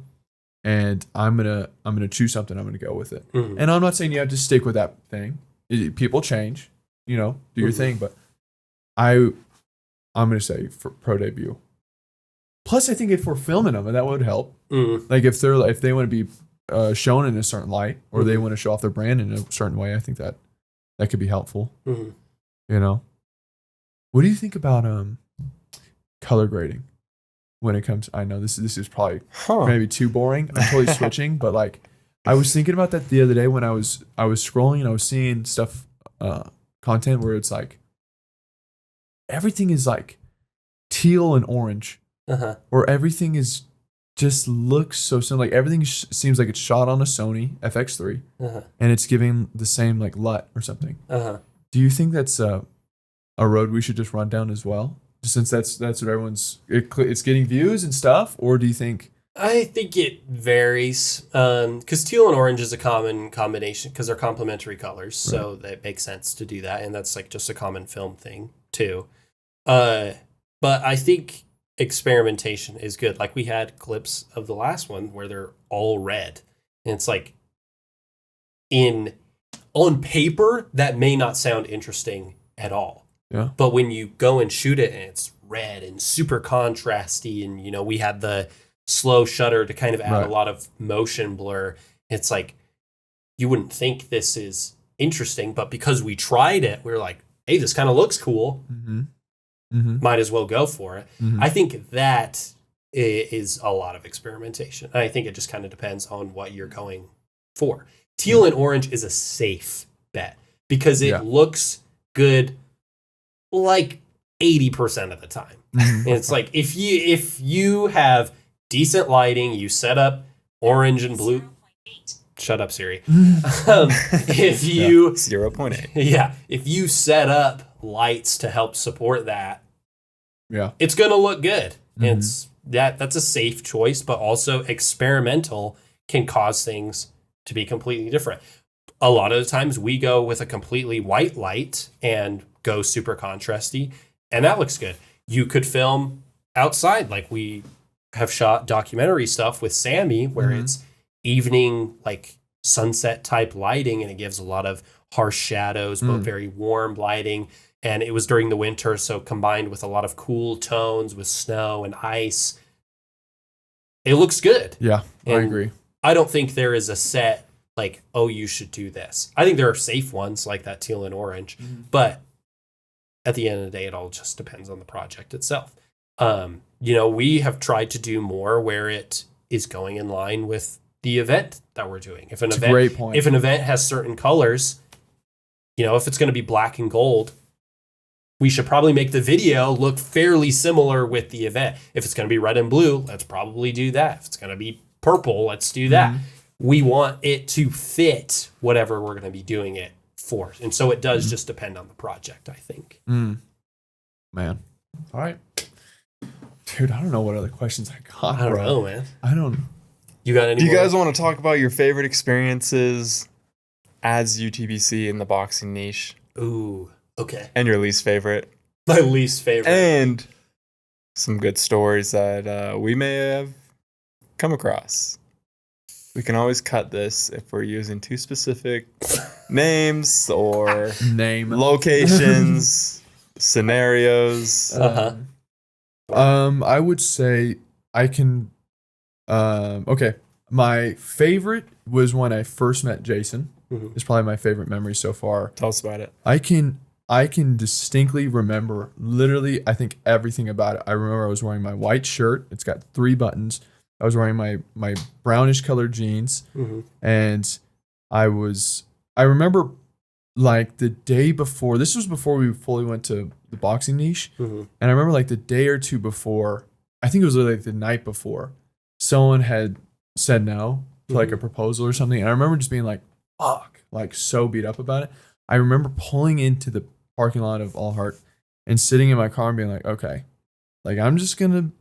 and I'm going to choose something. I'm going to go with it. And I'm not saying you have to stick with that thing. People change, do your thing. But I'm going to say for pro debut. Plus, I think if we're filming them, that would help. Like if they want to be shown in a certain light, or they want to show off their brand in a certain way. I think that could be helpful. You know, what do you think about color grading when it comes? I know this is probably maybe too boring. I'm totally switching, but like I was thinking about that the other day when I was scrolling and I was seeing stuff, content where it's like everything is like teal and orange, or everything is just looks so similar. Like everything seems like it's shot on a Sony FX3, and it's giving the same like LUT or something. Do you think that's a road we should just run down as well? Since that's what everyone's it's getting views and stuff, or do you think? I think it varies, because teal and orange is a common combination because they're complementary colors, so that makes sense to do that, and that's like just a common film thing too. But I think experimentation is good. Like we had clips of the last one where they're all red, and it's like on paper that may not sound interesting at all. Yeah. But when you go and shoot it and it's red and super contrasty, and you know, we had the slow shutter to kind of add a lot of motion blur. It's like you wouldn't think this is interesting, but because we tried it, we were like, hey, this kind of looks cool. Might as well go for it. I think that is a lot of experimentation. I think it just kind of depends on what you're going for. Teal and orange is a safe bet because it looks good like 80% of the time. And it's like if you have decent lighting, you set up orange and blue. Shut up, Siri. If you 0.8. If you set up lights to help support that, it's gonna look good. It's that's a safe choice, but also experimental can cause things to be completely different. A lot of the times we go with a completely white light and go super contrasty, and that looks good. You could film outside, like we have shot documentary stuff with Sammy where it's evening, like sunset type lighting, and it gives a lot of harsh shadows, but very warm lighting. And it was during the winter, so combined with a lot of cool tones with snow and ice, it looks good. Yeah, I agree. I don't think there is a set, like, oh, you should do this. I think there are safe ones like that teal and orange, but at the end of the day, it all just depends on the project itself. You know, we have tried to do more where it is going in line with the event that we're doing. If an event has certain colors, you know, if it's going to be black and gold, we should probably make the video look fairly similar with the event. If it's going to be red and blue, let's probably do that. If it's going to be purple, let's do that. We want it to fit whatever we're going to be doing it for. And so it does just depend on the project, I think. Man. All right. Dude, I don't know what other questions I got. I don't know, man. You got any? Do you guys want to talk about your favorite experiences as UTBC in the boxing niche? Ooh, okay. And your least favorite? My least favorite. And some good stories that we may have come across. We can always cut this if we're using too specific names or locations, scenarios. I would say I can. Okay, my favorite was when I first met Jason. It's probably my favorite memory so far. Tell us about it. I can distinctly remember literally, I think everything about it. I remember I was wearing my white shirt. It's got 3 buttons. I was wearing my brownish colored jeans, and I remember like the day before. This was before we fully went to the boxing niche, and I remember like the day or two before. I think it was like the night before. Someone had said no to like a proposal or something, and I remember just being like, "Fuck!" Like so beat up about it. I remember pulling into the parking lot of All Heart and sitting in my car and being like, "Okay, like I'm just gonna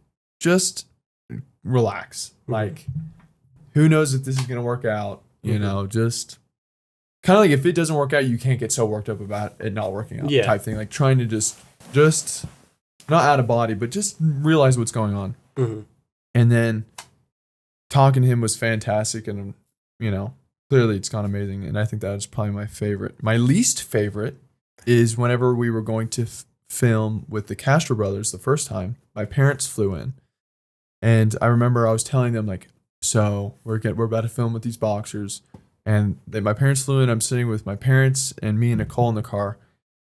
relax. Like, who knows if this is gonna work out? You know, just kind of like if it doesn't work out, you can't get so worked up about it not working out type thing. Like trying to just not out of body, but just realize what's going on. And then talking to him was fantastic, and you know, clearly it's gone amazing. And I think that was probably my favorite. My least favorite is whenever we were going to film with the Castro brothers the first time. My parents flew in. And I remember I was telling them, like, So we're about to film with these boxers, and my parents flew in. I'm sitting with my parents and me and Nicole in the car,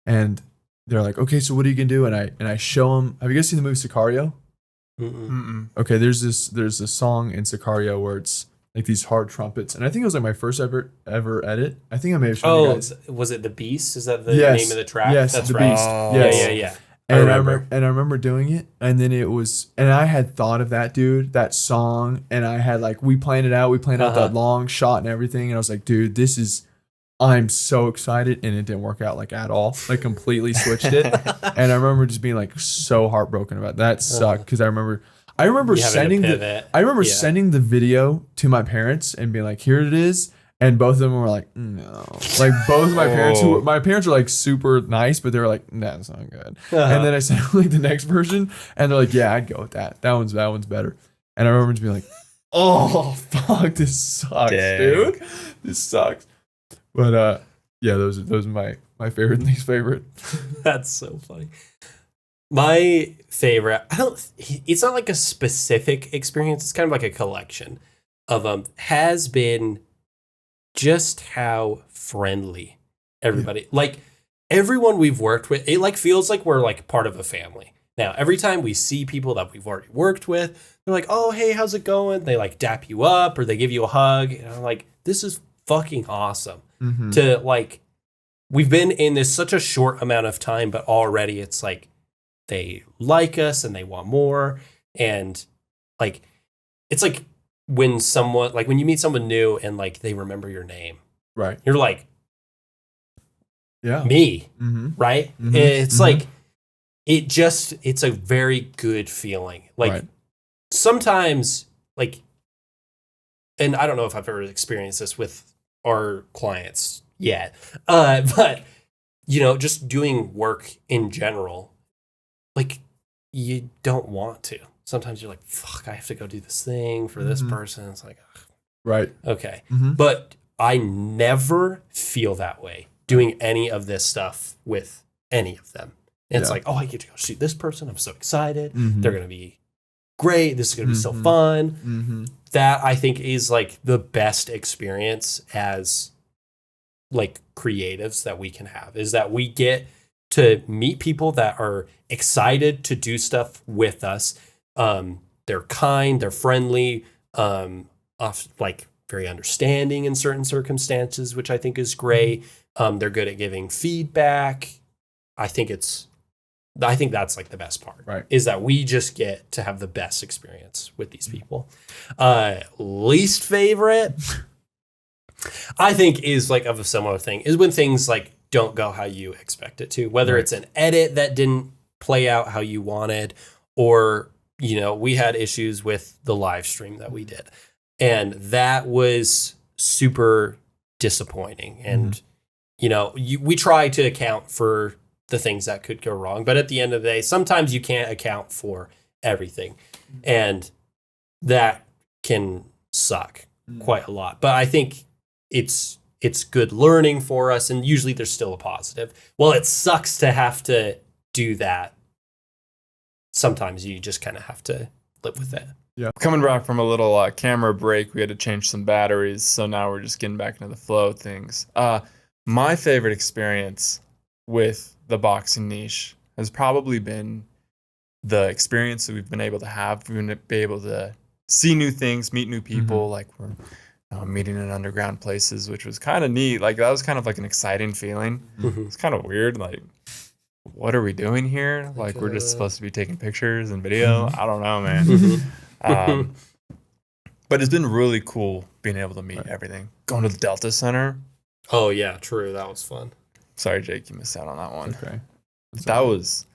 and they're like, "Okay, so what are you gonna do?" And I show them. Have you guys seen the movie Sicario? Mm-mm. Okay, there's this song in Sicario where it's like these hard trumpets, and I think it was like my first ever edit. I think I may have shown you guys. Was it The Beast? Is that the name of the track? Yes, that's The right. Beast. Oh. Yes. Yeah. And I remember doing it, and then I had thought of that song, and I had like we planned it out that long shot and everything, and I was like, dude, I'm so excited, and it didn't work out like at all, like completely switched it, and I remember just being like so heartbroken about it. That sucked because I remember sending sending the video to my parents and being like, here it is. And both of them were like, no. Like both of my parents were like super nice, but they were like, nah, that's not good. And then I sent like the next version, and they're like, yeah, I'd go with that. That one's better. And I remember just being like, oh fuck, this sucks, dude. This sucks. But yeah, those are my favorite and least favorite. That's so funny. My favorite, it's not like a specific experience, it's kind of like a collection of has been just how friendly everybody, like everyone we've worked with, it like feels like we're like part of a family. Now, every time we see people that we've already worked with, they're like, oh, hey, how's it going? They like dap you up or they give you a hug. And I'm like, this is fucking awesome. Mm-hmm. To like, we've been in this such a short amount of time, but already it's like they like us and they want more. And like, it's like, when you meet someone new and like they remember your name, right? You're like, yeah, me, right? Mm-hmm. It's like, it's a very good feeling. Like sometimes like, and I don't know if I've ever experienced this with our clients yet, but just doing work in general, like you don't want to. Sometimes you're like, fuck, I have to go do this thing for this person. It's like, ugh. Right. Okay. Mm-hmm. But I never feel that way doing any of this stuff with any of them. It's like, oh, I get to go shoot this person. I'm so excited. Mm-hmm. They're going to be great. This is going to be so fun. Mm-hmm. That I think is like the best experience as like creatives that we can have, is that we get to meet people that are excited to do stuff with us. They're kind, they're friendly, like very understanding in certain circumstances, which I think is great. They're good at giving feedback. I think that's like the best part, right? Is that we just get to have the best experience with these people. Least favorite, I think, is like of a similar thing, is when things like don't go how you expect it to, whether it's an edit that didn't play out how you wanted, or we had issues with the live stream that we did. And that was super disappointing. And, we try to account for the things that could go wrong. But at the end of the day, sometimes you can't account for everything. And that can suck quite a lot. But I think it's good learning for us. And usually there's still a positive. Well, it sucks to have to do that. Sometimes you just kind of have to live with it. Yeah. Coming back from a little camera break, we had to change some batteries. So now we're just getting back into the flow of things. My favorite experience with the boxing niche has probably been the experience that we've been able to have. We've been able to see new things, meet new people. Like we're meeting in underground places, which was kind of neat. Like that was kind of like an exciting feeling. It's kind of weird. Like, what are we doing here? Like we're just supposed to be taking pictures and video. I don't know, man. But it's been really cool being able to meet everything. Going to the Delta Center. Oh yeah, true. That was fun. Sorry, Jake, you missed out on that one. Okay. That was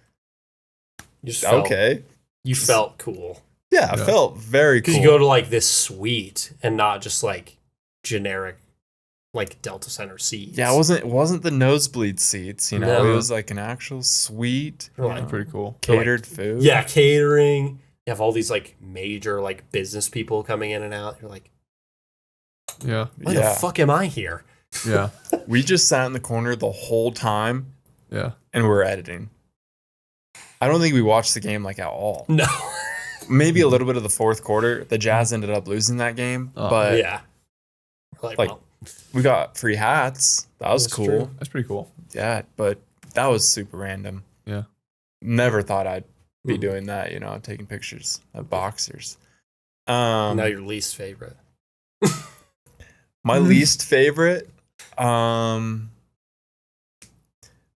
okay. You felt cool. Yeah, I felt very cool. Because you go to like this suite and not just like generic like Delta Center seats. Yeah, it wasn't the nosebleed seats, It was like an actual suite. Pretty cool. Catered food. Yeah, catering. You have all these like major like business people coming in and out. You're like, yeah. Why the fuck am I here? Yeah. We just sat in the corner the whole time. Yeah. And we're editing. I don't think we watched the game like at all. No. maybe a little bit of the fourth quarter. The Jazz ended up losing that game, but yeah, we got free hats. That was cool. True. That's pretty cool. Yeah, but that was super random. Yeah. Never thought I'd be doing that, taking pictures of boxers. Now your least favorite. My least favorite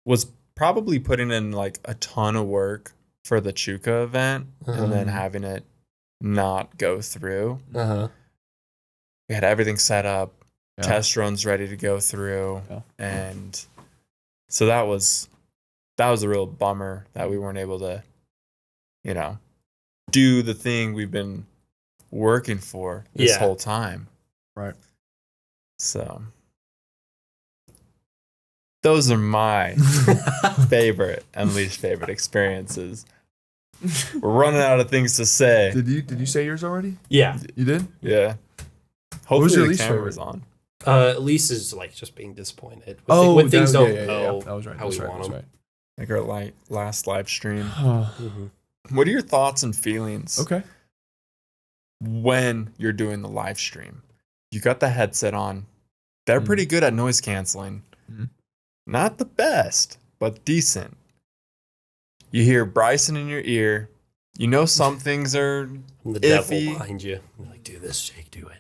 was probably putting in like a ton of work for the Chuka event and then having it not go through. We had everything set up, test runs ready to go through, and so that was a real bummer that we weren't able to, do the thing we've been working for this whole time. Right. So those are my favorite and least favorite experiences. We're running out of things to say. Did you say yours already? Yeah. You did? Yeah. Hopefully the camera's on. Least is like just being disappointed when things don't go that was right. how we want them. Right. Like our last live stream. What are your thoughts and feelings? Okay. When you're doing the live stream, you got the headset on. They're pretty good at noise canceling. Not the best, but decent. You hear Bryson in your ear. You know some things are the iffy. Devil behind you. You're like, do this, Jake, do it.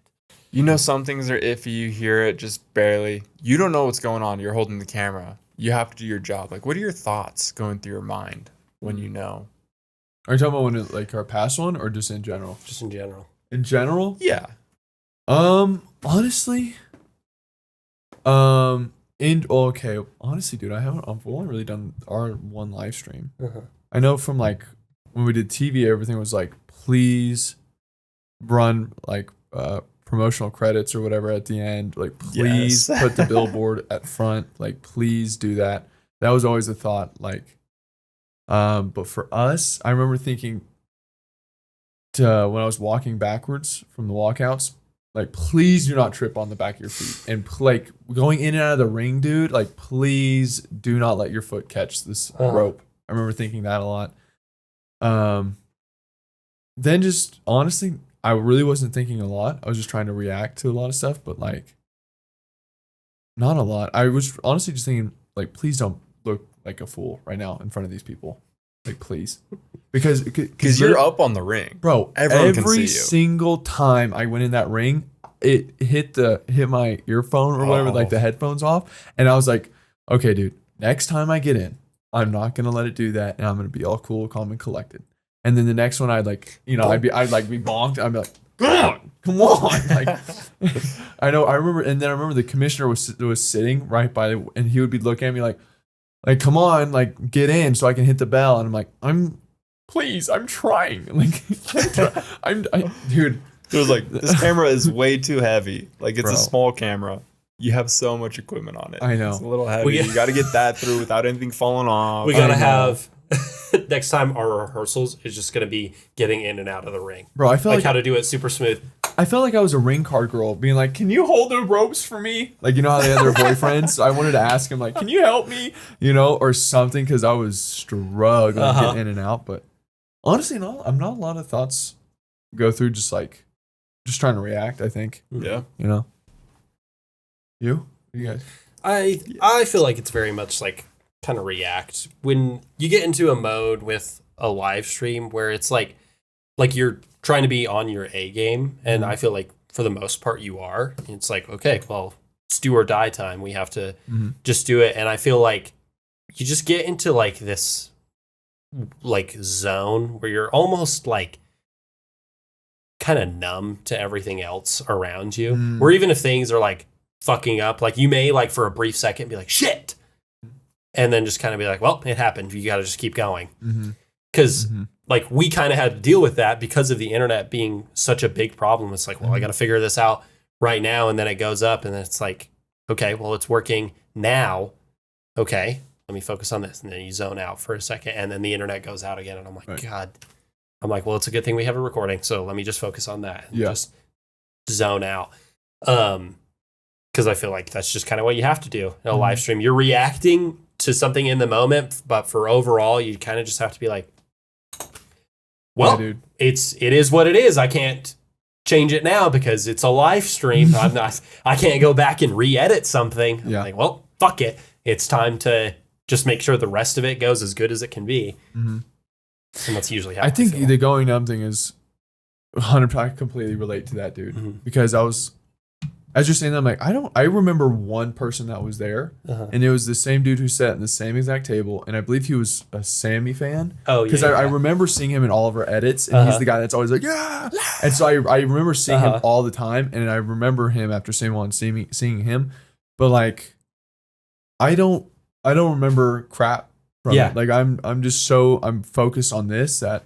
You know some things are iffy. You hear it just barely. You don't know what's going on. You're holding the camera. You have to do your job. Like, what are your thoughts going through your mind when you know? Are you talking about when it's like our past one or just in general? Just in general. In general? Yeah. Honestly, honestly, dude, I've only really done our one live stream. I know from like when we did TV, everything was like, please run like promotional credits or whatever at the end. Like, please put the billboard at front. Like, please do that. That was always a thought. Like, but for us, I remember thinking when I was walking backwards from the walkouts, like, please do not trip on the back of your feet. And like going in and out of the ring, dude, like, please do not let your foot catch this rope. I remember thinking that a lot. Then just honestly, I really wasn't thinking a lot. I was just trying to react to a lot of stuff, but like not a lot. I was honestly just thinking, like, please don't look like a fool right now in front of these people. Like, please. Because you're up on the ring. Bro, everyone can see every you. Single time I went in that ring, it hit my earphone or whatever, like the headphones off. And I was like, okay, dude, next time I get in, I'm not going to let it do that. And I'm going to be all cool, calm, and collected. And then the next one, I'd be bonked. I'd be like, come on. Like, I remember the commissioner was sitting right by and he would be looking at me like, come on, like, get in so I can hit the bell. And I'm like, please, I'm trying. Like, dude. It was like, this camera is way too heavy. Like, it's a small camera. You have so much equipment on it. I know. It's a little heavy. You got to get that through without anything falling off. We got to have, next time our rehearsals is just going to be getting in and out of the ring. Bro, I felt like how to do it super smooth. I felt like I was a ring card girl being like, can you hold the ropes for me? Like, you know how they had their boyfriends? So I wanted to ask him, like, can you help me? Or something, because I was struggling getting in and out. But honestly, I'm not a lot of thoughts go through, just trying to react, I think. Yeah. You guys? I feel like it's very much like kind of react. When you get into a mode with a live stream where it's like you're trying to be on your A game, and I feel like for the most part you are. It's like, okay, well, it's do or die time. We have to just do it. And I feel like you just get into like this like zone where you're almost like kind of numb to everything else around you. Or even if things are like fucking up, like you may like for a brief second be like, shit. And then just kind of be like, well, it happened. You got to just keep going. Because like we kind of had to deal with that because of the internet being such a big problem. It's like, well, I got to figure this out right now. And then it goes up and then it's like, okay, well, it's working now. Okay, let me focus on this. And then you zone out for a second and then the internet goes out again. And I'm like, God, I'm like, well, it's a good thing we have a recording. So let me just focus on that and just zone out. Because I feel like that's just kind of what you have to do in a live stream. You're reacting to something in the moment, but for overall, you kind of just have to be like, well, it is what it is. I can't change it now because it's a live stream. I can't go back and re-edit something. Yeah. I'm like, well, fuck it. It's time to just make sure the rest of it goes as good as it can be. Mm-hmm. And that's usually how I think the going numb thing is 100%. I completely relate to that, dude. Because as you're saying that, I'm like, I remember one person that was there, and it was the same dude who sat in the same exact table, and I believe he was a Sammy fan. Oh, yeah. Because I remember seeing him in all of our edits, and he's the guy that's always like, yeah. And so I remember seeing him all the time, and I remember him after seeing him, but like, I don't remember crap from it. Like I'm just I'm focused on this that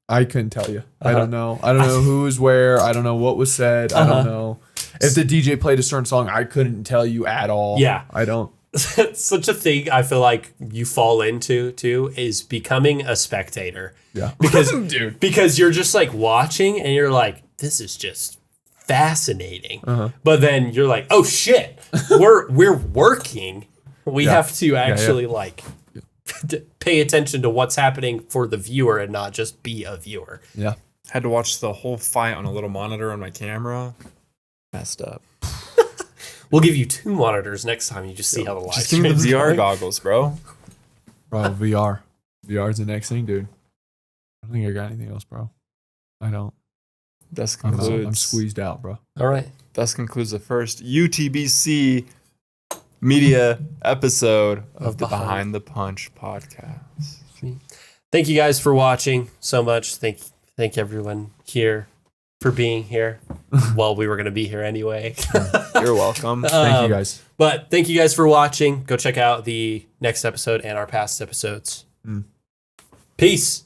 I couldn't tell you. I don't know who was where. I don't know what was said. I don't know. If the DJ played a certain song, I couldn't tell you at all. Yeah. I don't. Such a thing I feel like you fall into too is becoming a spectator. Yeah. Because you're just like watching and you're like, this is just fascinating. But then you're like, oh shit, we're working. We have to actually like pay attention to what's happening for the viewer and not just be a viewer. Yeah. Had to watch the whole fight on a little monitor on my camera. Messed up. We'll give you 2 monitors next time. You just see how the live just give me the VR goggles, bro. Bro, VR. VR is the next thing, dude. I don't think I got anything else, bro. I don't. Thus concludes. I'm squeezed out, bro. All right. Thus concludes the first UTBC media episode of the Behind the Punch podcast. Thank you guys for watching so much. Thank everyone here for being here. Well, we were going to be here anyway. You're welcome. Thank you guys. But thank you guys for watching. Go check out the next episode and our past episodes. Peace.